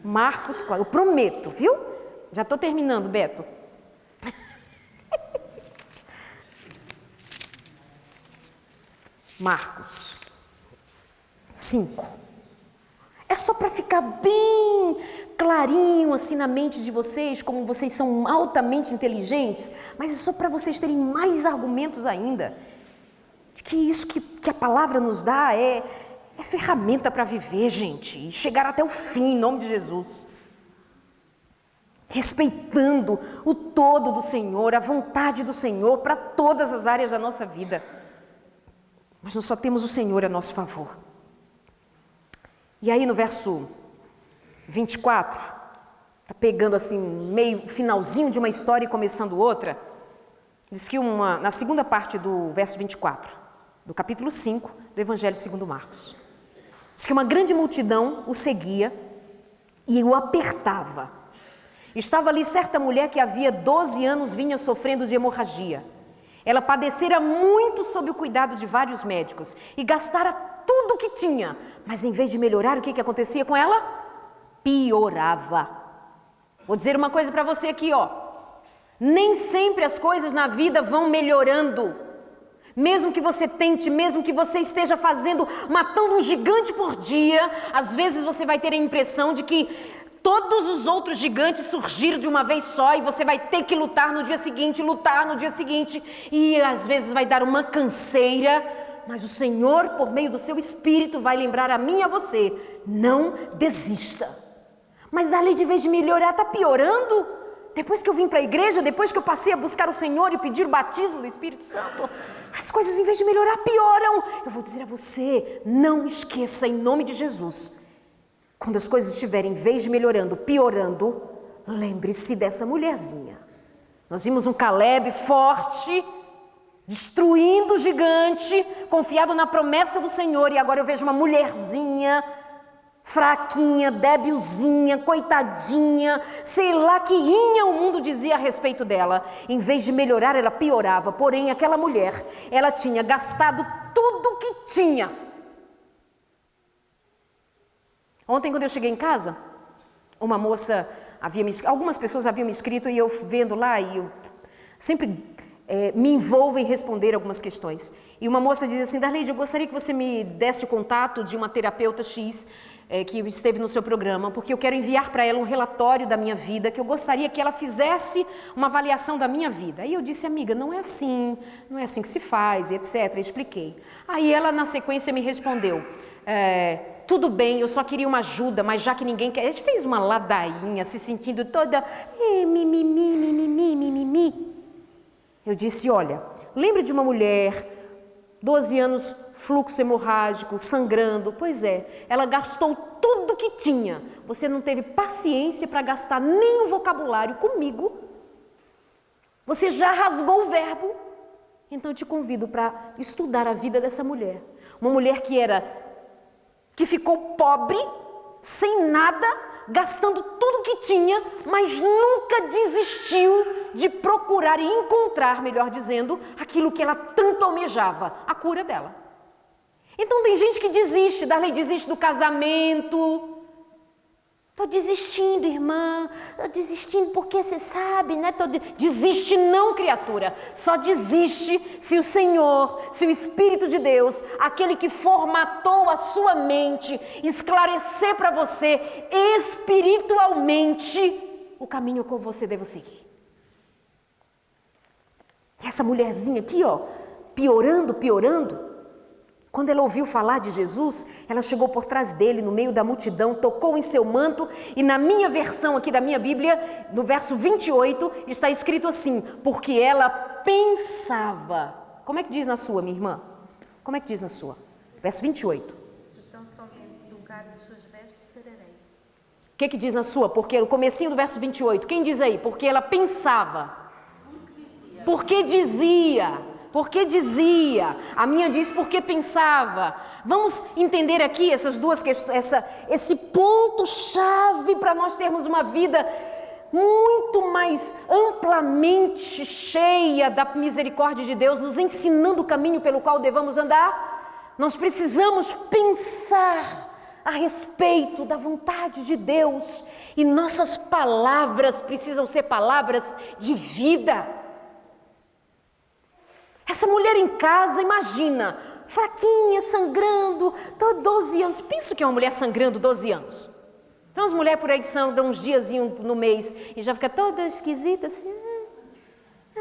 Marcos 4, eu prometo, viu? Já estou terminando, Beto. Marcos 5. É só para ficar bem clarinho assim na mente de vocês, como vocês são altamente inteligentes, mas é só para vocês terem mais argumentos ainda, de que isso que a palavra nos dá é ferramenta para viver, gente, e chegar até o fim, em nome de Jesus. Respeitando o todo do Senhor, a vontade do Senhor para todas as áreas da nossa vida. Mas nós só temos o Senhor a nosso favor. E aí no verso 24, está pegando assim meio finalzinho de uma história e começando outra, diz que na segunda parte do verso 24, do capítulo 5 do Evangelho segundo Marcos, diz que uma grande multidão o seguia e o apertava. Estava ali certa mulher que havia 12 anos vinha sofrendo de hemorragia. Ela padecera muito sob o cuidado de vários médicos e gastara tudo o que tinha, mas em vez de melhorar, o que acontecia com ela? Piorava. Vou dizer uma coisa para você aqui, ó. Nem sempre as coisas na vida vão melhorando. Mesmo que você tente, mesmo que você esteja matando um gigante por dia, às vezes você vai ter a impressão de que todos os outros gigantes surgiram de uma vez só e você vai ter que lutar no dia seguinte, e às vezes vai dar uma canseira, mas o Senhor, por meio do seu Espírito, vai lembrar a mim e a você: não desista. Mas dali, de vez de melhorar, está piorando. Depois que eu vim para a igreja, depois que eu passei a buscar o Senhor e pedir o batismo do Espírito Santo, as coisas, em vez de melhorar, pioram. Eu vou dizer a você: não esqueça, em nome de Jesus, Quando as coisas estiverem, em vez de melhorando, piorando, lembre-se dessa mulherzinha. Nós vimos um Caleb forte, destruindo o gigante, confiado na promessa do Senhor, e agora eu vejo uma mulherzinha, fraquinha, débilzinha, coitadinha, sei lá que inha o mundo dizia a respeito dela. Em vez de melhorar, ela piorava. Porém, aquela mulher, ela tinha gastado tudo que tinha. Ontem, quando eu cheguei em casa, uma moça algumas pessoas haviam me escrito, e eu vendo lá, e eu sempre me envolvo em responder algumas questões. E uma moça diz assim: Darleide, eu gostaria que você me desse o contato de uma terapeuta X que esteve no seu programa, porque eu quero enviar para ela um relatório da minha vida, que eu gostaria que ela fizesse uma avaliação da minha vida. Aí eu disse: amiga, não é assim que se faz, e etc. Eu expliquei. Aí ela, na sequência, me respondeu: tudo bem, eu só queria uma ajuda, mas já que ninguém quer... A gente fez uma ladainha, se sentindo toda... mimimi. Eu disse: olha, lembre de uma mulher, 12 anos, fluxo hemorrágico, sangrando. Pois é, ela gastou tudo que tinha. Você não teve paciência para gastar nem o vocabulário comigo. Você já rasgou o verbo. Então eu te convido para estudar a vida dessa mulher. Uma mulher que ficou pobre, sem nada, gastando tudo que tinha, mas nunca desistiu de procurar e encontrar, melhor dizendo, aquilo que ela tanto almejava, a cura dela. Então tem gente que desiste, Darleide, desiste do casamento. Estou desistindo, irmã, estou desistindo porque você sabe, né? Desiste não, criatura, só desiste se o Senhor, se o Espírito de Deus, aquele que formatou a sua mente, esclarecer para você espiritualmente o caminho que você deve seguir. E essa mulherzinha aqui, ó, piorando, quando ela ouviu falar de Jesus, ela chegou por trás dele, no meio da multidão, tocou em seu manto, e na minha versão aqui da minha Bíblia, no verso 28, está escrito assim: porque ela pensava. Como é que diz na sua, minha irmã? Como é que diz na sua? Verso 28. Se tão somente tocar nas suas vestes, serei. O que diz na sua? Porque o comecinho do verso 28, quem diz aí? Porque ela pensava. Porque dizia. A minha diz porque pensava. Vamos entender aqui essas duas questões, esse ponto-chave para nós termos uma vida muito mais amplamente cheia da misericórdia de Deus, nos ensinando o caminho pelo qual devemos andar. Nós precisamos pensar a respeito da vontade de Deus, e nossas palavras precisam ser palavras de vida. Essa mulher em casa, imagina, fraquinha, sangrando, 12 anos. Pensa que é uma mulher sangrando 12 anos. Tem umas mulheres por aí que sangram uns diazinhos no mês e já fica toda esquisita assim.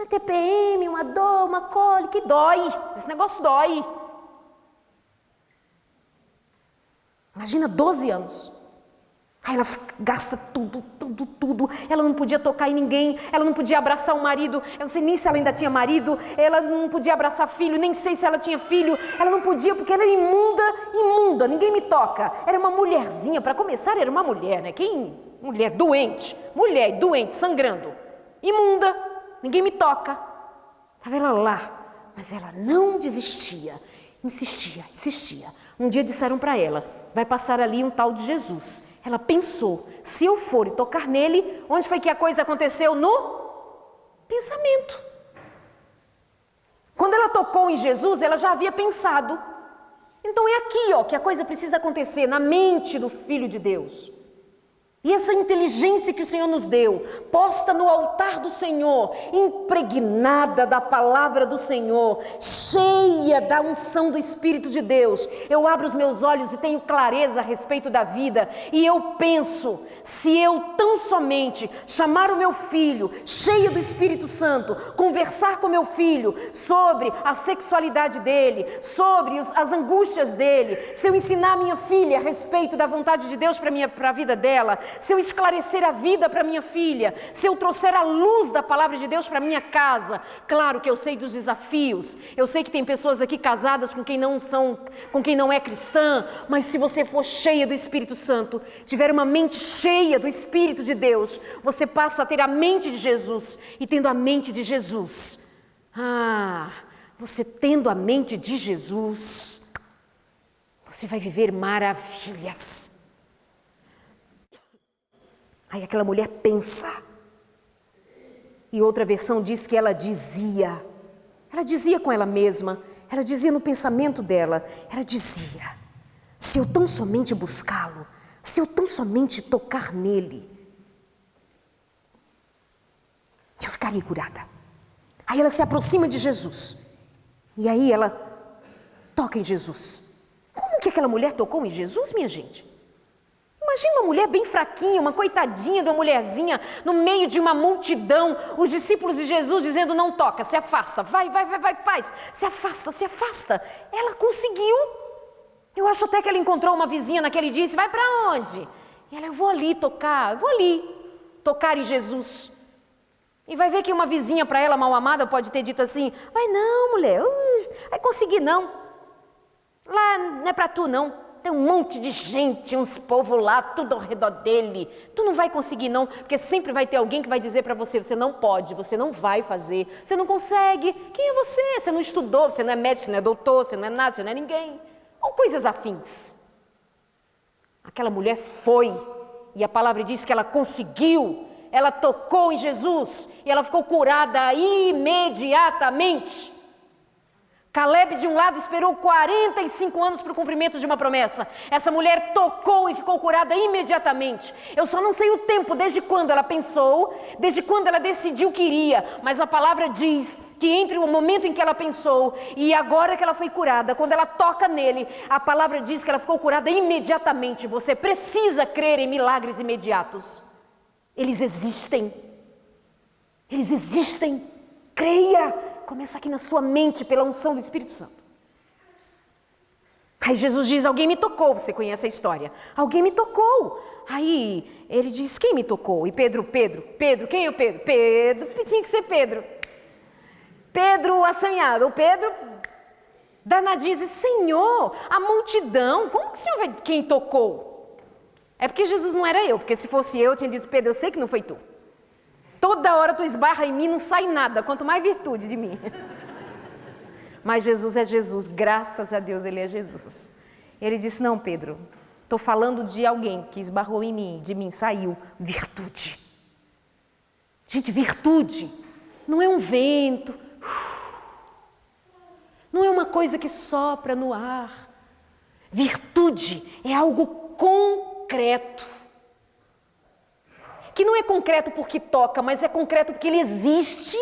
TPM, uma dor, uma cólica, que dói. Esse negócio dói. Imagina 12 anos. Aí ela gasta tudo. Ela não podia tocar em ninguém, ela não podia abraçar o marido, eu não sei nem se ela ainda tinha marido, ela não podia abraçar filho, nem sei se ela tinha filho, ela não podia porque ela era imunda, ninguém me toca. Era uma mulherzinha, para começar era uma mulher, né? Mulher doente, sangrando, imunda, ninguém me toca. Estava ela lá, mas ela não desistia, insistia. Um dia disseram para ela: vai passar ali um tal de Jesus. Ela pensou: se eu for e tocar nele, onde foi que a coisa aconteceu? No pensamento. Quando ela tocou em Jesus, ela já havia pensado. Então é aqui, ó, que a coisa precisa acontecer, na mente do Filho de Deus. E essa inteligência que o Senhor nos deu, posta no altar do Senhor, impregnada da palavra do Senhor, cheia da unção do Espírito de Deus, eu abro os meus olhos e tenho clareza a respeito da vida, e eu penso: se eu tão somente chamar o meu filho, cheio do Espírito Santo, conversar com meu filho sobre a sexualidade dele, sobre as angústias dele, se eu ensinar a minha filha a respeito da vontade de Deus para a vida dela, se eu esclarecer a vida para minha filha, se eu trouxer a luz da palavra de Deus para minha casa. Claro que eu sei dos desafios, eu sei que tem pessoas aqui casadas com quem não é cristã, mas se você for cheia do Espírito Santo, tiver uma mente cheia do Espírito de Deus, você passa a ter a mente de Jesus, e tendo a mente de Jesus, você tendo a mente de Jesus, você vai viver maravilhas. Aí aquela mulher pensa. E outra versão diz que ela dizia com ela mesma, ela dizia no pensamento dela, ela dizia: se eu tão somente buscá-lo, se eu tão somente tocar nele, eu ficarei curada. Aí ela se aproxima de Jesus, e aí ela toca em Jesus. Como que aquela mulher tocou em Jesus, minha gente? Imagina uma mulher bem fraquinha, uma coitadinha de uma mulherzinha, no meio de uma multidão, os discípulos de Jesus dizendo: não toca, se afasta, vai, faz, se afasta. Ela conseguiu. Eu acho até que ela encontrou uma vizinha naquele dia e disse: vai para onde? E ela: eu vou ali tocar em Jesus. E vai ver que uma vizinha para ela mal amada pode ter dito assim: vai não, mulher, vai conseguir não. Lá não é para tu não. Tem um monte de gente, uns povos lá, tudo ao redor dele. Tu não vai conseguir não, porque sempre vai ter alguém que vai dizer para você: você não pode, você não vai fazer, você não consegue. Quem é você? Você não estudou, você não é médico, você não é doutor, você não é nada, você não é ninguém. Ou coisas afins. Aquela mulher foi, e a palavra diz que ela conseguiu. Ela tocou em Jesus e ela ficou curada imediatamente. Caleb, de um lado, esperou 45 anos para o cumprimento de uma promessa. Essa mulher tocou e ficou curada imediatamente. Eu só não sei o tempo, desde quando ela pensou, desde quando ela decidiu que iria. Mas a palavra diz que entre o momento em que ela pensou e agora que ela foi curada, quando ela toca nele, a palavra diz que ela ficou curada imediatamente. Você precisa crer em milagres imediatos. Eles existem. Eles existem. Creia. Começa aqui na sua mente pela unção do Espírito Santo. Aí Jesus diz: alguém me tocou. Você conhece a história. Alguém me tocou. Aí ele diz: quem me tocou? E Pedro, quem é o Pedro? Pedro, tinha que ser Pedro. Pedro assanhado, o Pedro danadinho, diz: Senhor, a multidão, como que o Senhor vai, quem tocou? É porque Jesus não era eu, porque se fosse eu tinha dito: Pedro, eu sei que não foi tu. Toda hora tu esbarra em mim, não sai nada, quanto mais virtude de mim. Mas Jesus é Jesus, graças a Deus ele é Jesus. Ele disse: não, Pedro, estou falando de alguém que esbarrou em mim, de mim saiu virtude. Gente, virtude não é um vento, não é uma coisa que sopra no ar. Virtude é algo concreto. Que não é concreto porque toca, mas é concreto porque ele existe.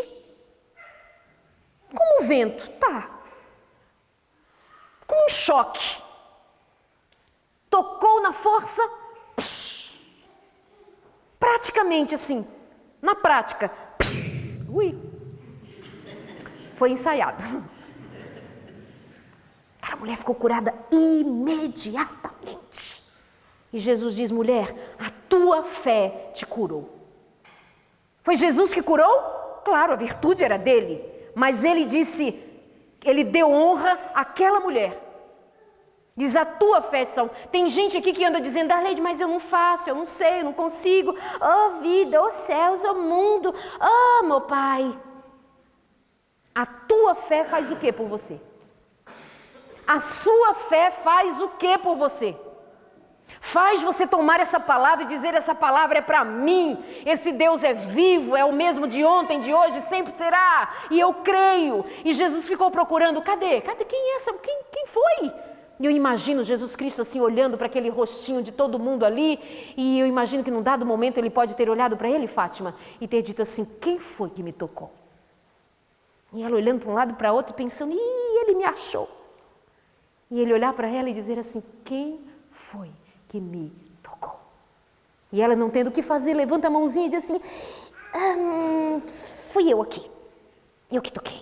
Como o vento, tá. Com um choque. Tocou na força, praticamente assim, na prática. Foi ensaiado. A mulher ficou curada imediatamente. E Jesus diz: mulher, a tua fé te curou. Foi Jesus que curou? Claro, a virtude era dele. Mas ele disse, ele deu honra àquela mulher. Diz: a tua fé te salvou. Tem gente aqui que anda dizendo: Arleide, mas eu não faço, eu não sei, eu não consigo. Oh vida, oh céus, oh mundo, oh meu Pai. A tua fé faz o que por você? A sua fé faz o que por você? Faz você tomar essa palavra e dizer: essa palavra é para mim, esse Deus é vivo, é o mesmo de ontem, de hoje, sempre será, e eu creio. E Jesus ficou procurando: cadê quem é essa, quem foi? E eu imagino Jesus Cristo assim olhando para aquele rostinho de todo mundo ali, e eu imagino que num dado momento ele pode ter olhado para ele, Fátima, e ter dito assim: quem foi que me tocou? E ela olhando para um lado e para outro, pensando: ele me achou. E ele olhar para ela e dizer assim: quem foi que me tocou? E ela, não tendo o que fazer, levanta a mãozinha e diz assim: fui eu aqui, eu que toquei.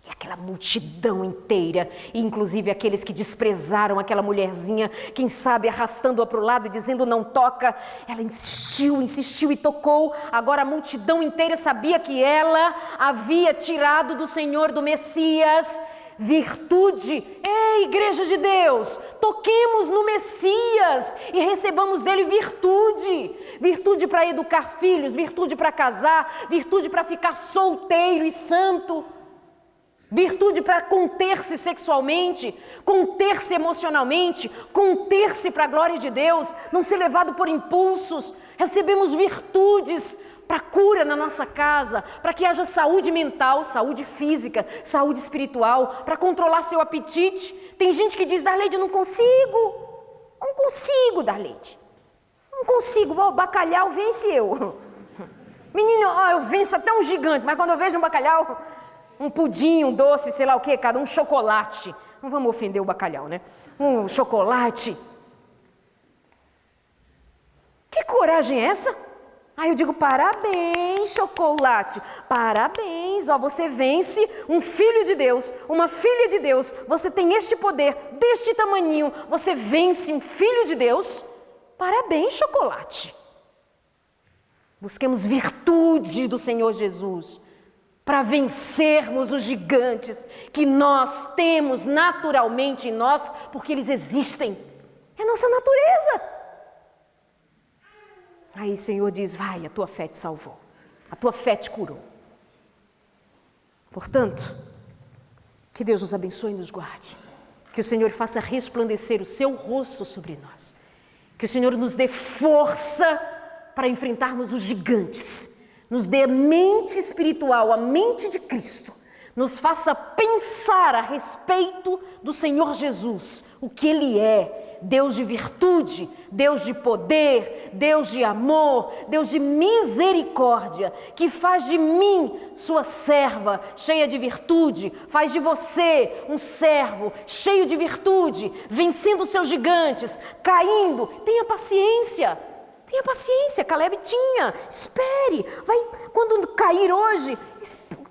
E aquela aquela multidão inteira, inclusive aqueles que desprezaram aquela mulherzinha, quem sabe arrastando-a para o lado e dizendo não toca, ela insistiu e tocou. Agora a multidão inteira sabia que ela havia tirado do Senhor, do Messias, virtude. Ei, igreja de Deus, toquemos no Messias e recebamos dele virtude. Virtude para educar filhos, virtude para casar, virtude para ficar solteiro e santo, virtude para conter-se sexualmente, conter-se emocionalmente, conter-se para a glória de Deus, não ser levado por impulsos. Recebemos virtudes para cura na nossa casa, para que haja saúde mental, saúde física, saúde espiritual, para controlar seu apetite. Tem gente que diz, Darleide, eu não consigo, Darleide, não consigo, o bacalhau vence eu. Menino, eu venço até um gigante, mas quando eu vejo um bacalhau, um pudim, um doce, sei lá o que, um chocolate, não vamos ofender o bacalhau, né? Um chocolate. Que coragem é essa? Aí eu digo, parabéns, chocolate, parabéns, você vence um filho de Deus, uma filha de Deus, você tem este poder, deste tamaninho, você vence um filho de Deus, parabéns, chocolate. Busquemos virtude do Senhor Jesus, para vencermos os gigantes que nós temos naturalmente em nós, porque eles existem, é nossa natureza. Aí o Senhor diz, vai, a tua fé te salvou, a tua fé te curou. Portanto, que Deus nos abençoe e nos guarde, que o Senhor faça resplandecer o seu rosto sobre nós, que o Senhor nos dê força para enfrentarmos os gigantes, nos dê a mente espiritual, a mente de Cristo, nos faça pensar a respeito do Senhor Jesus, o que Ele é, Deus de virtude, Deus de poder, Deus de amor, Deus de misericórdia, que faz de mim sua serva, cheia de virtude, faz de você um servo, cheio de virtude, vencendo os seus gigantes, caindo. Tenha paciência, Caleb tinha, espere, vai, quando cair hoje,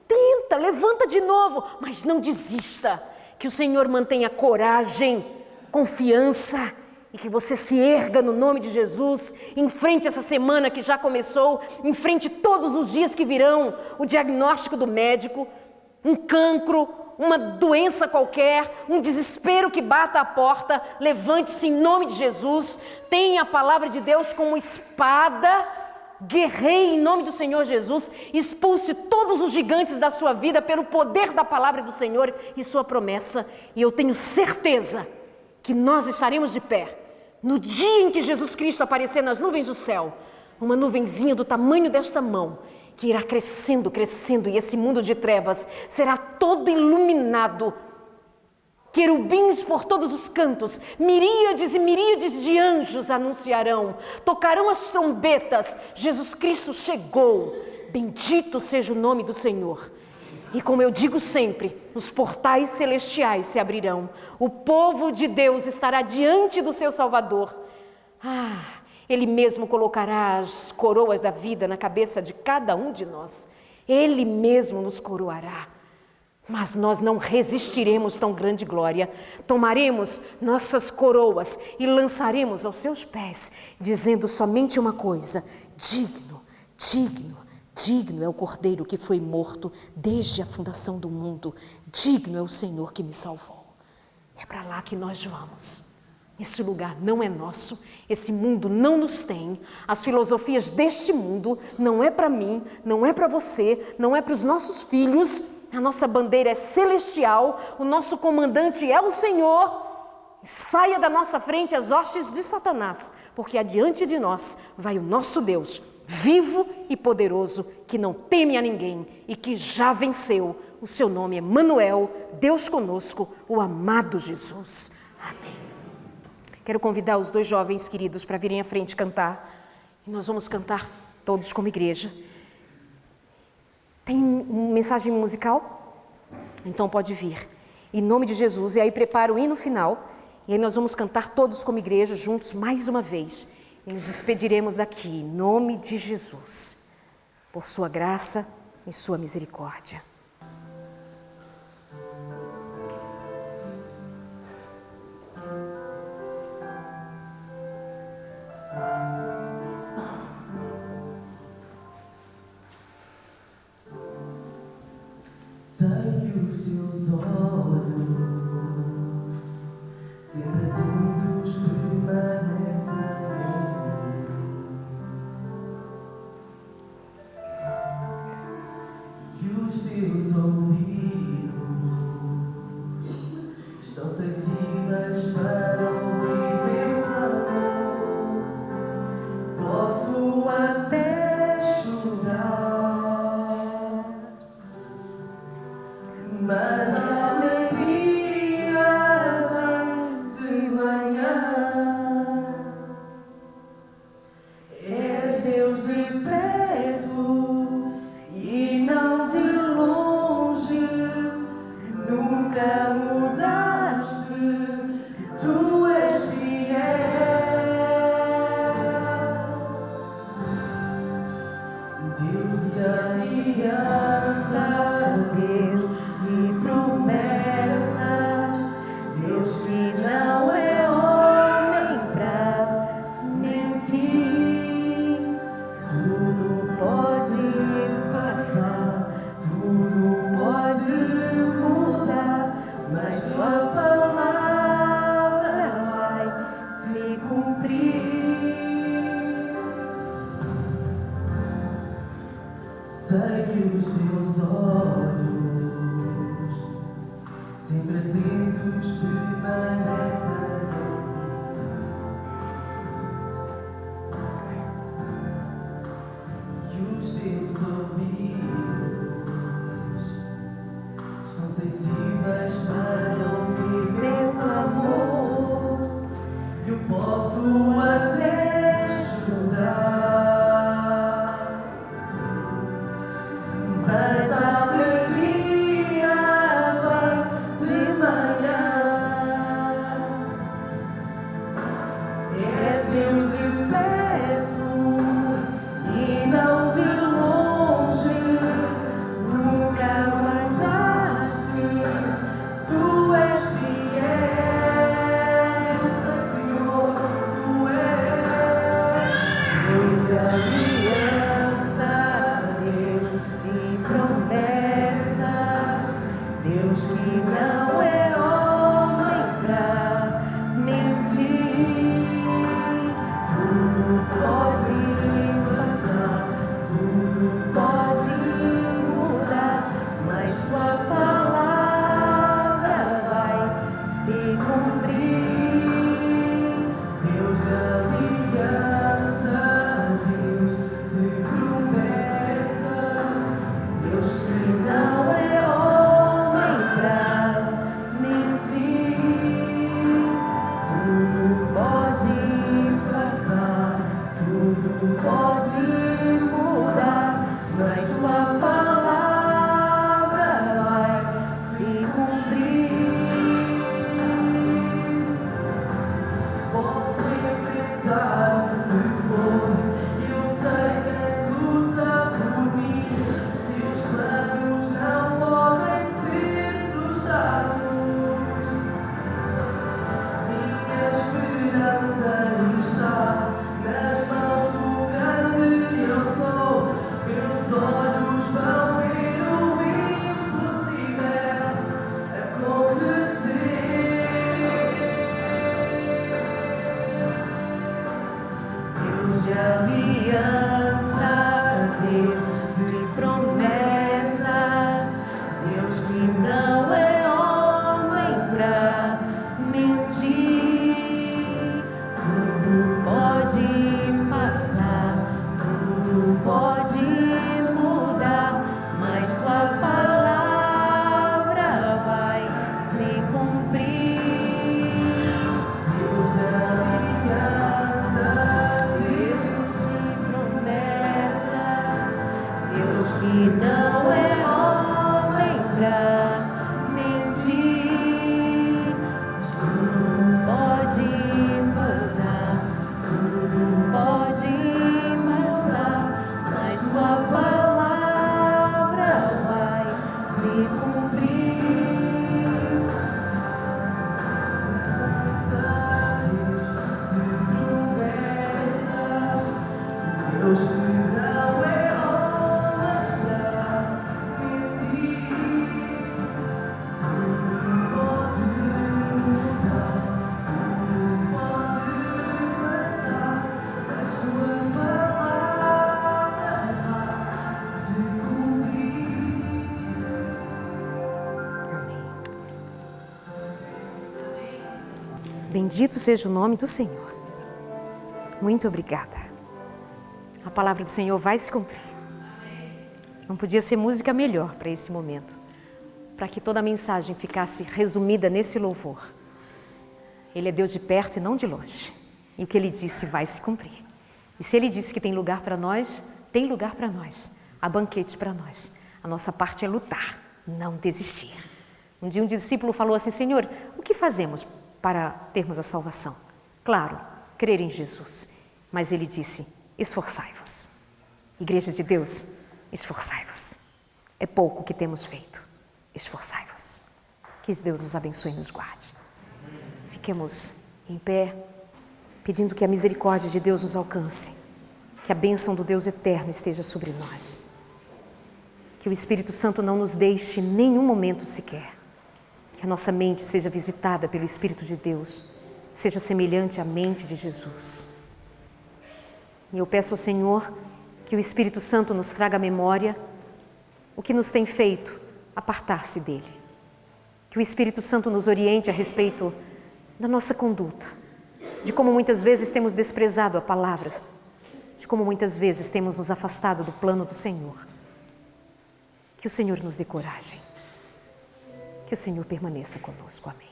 tenta, levanta de novo, mas não desista, que o Senhor mantenha coragem, confiança e que você se erga no nome de Jesus, enfrente essa semana que já começou, enfrente todos os dias que virão, o diagnóstico do médico, um cancro, uma doença qualquer, um desespero que bata à porta, levante-se em nome de Jesus, tenha a palavra de Deus como espada, guerreie em nome do Senhor Jesus, expulse todos os gigantes da sua vida pelo poder da palavra do Senhor e sua promessa, e eu tenho certeza que nós estaremos de pé no dia em que Jesus Cristo aparecer nas nuvens do céu, uma nuvenzinha do tamanho desta mão, que irá crescendo, e esse mundo de trevas será todo iluminado, querubins por todos os cantos, miríades e miríades de anjos anunciarão, tocarão as trombetas, Jesus Cristo chegou, bendito seja o nome do Senhor. E como eu digo sempre, os portais celestiais se abrirão, o povo de Deus estará diante do seu Salvador. Ele mesmo colocará as coroas da vida na cabeça de cada um de nós. Ele mesmo nos coroará. Mas nós não resistiremos tão grande glória. Tomaremos nossas coroas e lançaremos aos seus pés, dizendo somente uma coisa: digno, digno. Digno é o Cordeiro que foi morto desde a fundação do mundo. Digno é o Senhor que me salvou. É para lá que nós vamos. Esse lugar não é nosso, esse mundo não nos tem. As filosofias deste mundo não é para mim, não é para você, não é para os nossos filhos. A nossa bandeira é celestial, o nosso comandante é o Senhor. Saia da nossa frente as hostes de Satanás, porque adiante de nós vai o nosso Deus, vivo e poderoso, que não teme a ninguém e que já venceu. O seu nome é Emanuel, Deus conosco, o amado Jesus. Amém. Quero convidar os dois jovens queridos para virem à frente cantar. E nós vamos cantar todos como igreja. Tem uma mensagem musical? Então pode vir. Em nome de Jesus. E aí prepara o hino final. E aí nós vamos cantar todos como igreja, juntos, mais uma vez. E nos despediremos daqui, em nome de Jesus, por sua graça e sua misericórdia. teus olhos sempre atentos permanecem em mim, e os teus ouvidos estão sensíveis para ouvir meu clamor. Posso até chorar, mas a alegria vem de manhã. És Deus de perto e não de longe, nunca mudaste, tu és fiel. Deus de aliança, Deus de promessas, Deus que não é homem pra mentir. Tudo pode passar, tudo pode mudar, mas tua palavra vai se cumprir. Sei que os teus olhos sempre atentos permanecem em mim, e os teus ouvidos estão sensíveis para ouvir meu clamor. Eu posso até chorar, mas a alegria vem de manhã. És Deus de perto e não de longe, nunca mudaste, tu és fiel. Eu sei, Senhor, tu és Deus de aliança, Deus de promessas, Deus que não é homem pra mentir. Tudo pode passar, tudo pode mudar, mas tua palavra vai se cumprir. Deus de aliança, Deus de promessas, Deus que não é homem pra mentir. Tudo pode passar, tudo pode mudar, mas tua palavra vai se cumprir. Posso enfrentar o que for, eu sei que luta por mim. Seus planos não podem ser frustrados. Minha esperança está nas mãos do grande eu sou. Meus olhos vão ver o impossível acontecer. Deus de aliança, Deus de promessas, Deus que não é homem pra mentir. Tudo pode passar, tudo pode mudar, mas tua palavra vai se cumprir. Deus de aliança, Deus de promessas, Deus que não é homem pra mentir. Tudo pode passar, tudo pode mudar, mas tua palavra vai se cumprir. Deus de promessas, Deus que não é homem pra mentir. Bendito seja o nome do Senhor. Muito obrigada. A palavra do Senhor vai se cumprir. Não podia ser música melhor para esse momento, para que toda a mensagem ficasse resumida nesse louvor. Ele é Deus de perto e não de longe. E o que Ele disse vai se cumprir. E se Ele disse que tem lugar para nós, tem lugar para nós. Há banquete para nós. A nossa parte é lutar, não desistir. Um dia um discípulo falou assim: Senhor, o que fazemos para termos a salvação? Claro, crer em Jesus. Mas Ele disse: esforçai-vos. Igreja de Deus, esforçai-vos. É pouco o que temos feito. Esforçai-vos. Que Deus nos abençoe e nos guarde. Fiquemos em pé, pedindo que a misericórdia de Deus nos alcance, que a bênção do Deus eterno esteja sobre nós, que o Espírito Santo não nos deixe nenhum momento sequer, que a nossa mente seja visitada pelo Espírito de Deus, seja semelhante à mente de Jesus. E eu peço ao Senhor que o Espírito Santo nos traga à memória o que nos tem feito apartar-se dele, que o Espírito Santo nos oriente a respeito da nossa conduta, de como muitas vezes temos desprezado a palavra, de como muitas vezes temos nos afastado do plano do Senhor. Que o Senhor nos dê coragem, que o Senhor permaneça conosco. Amém.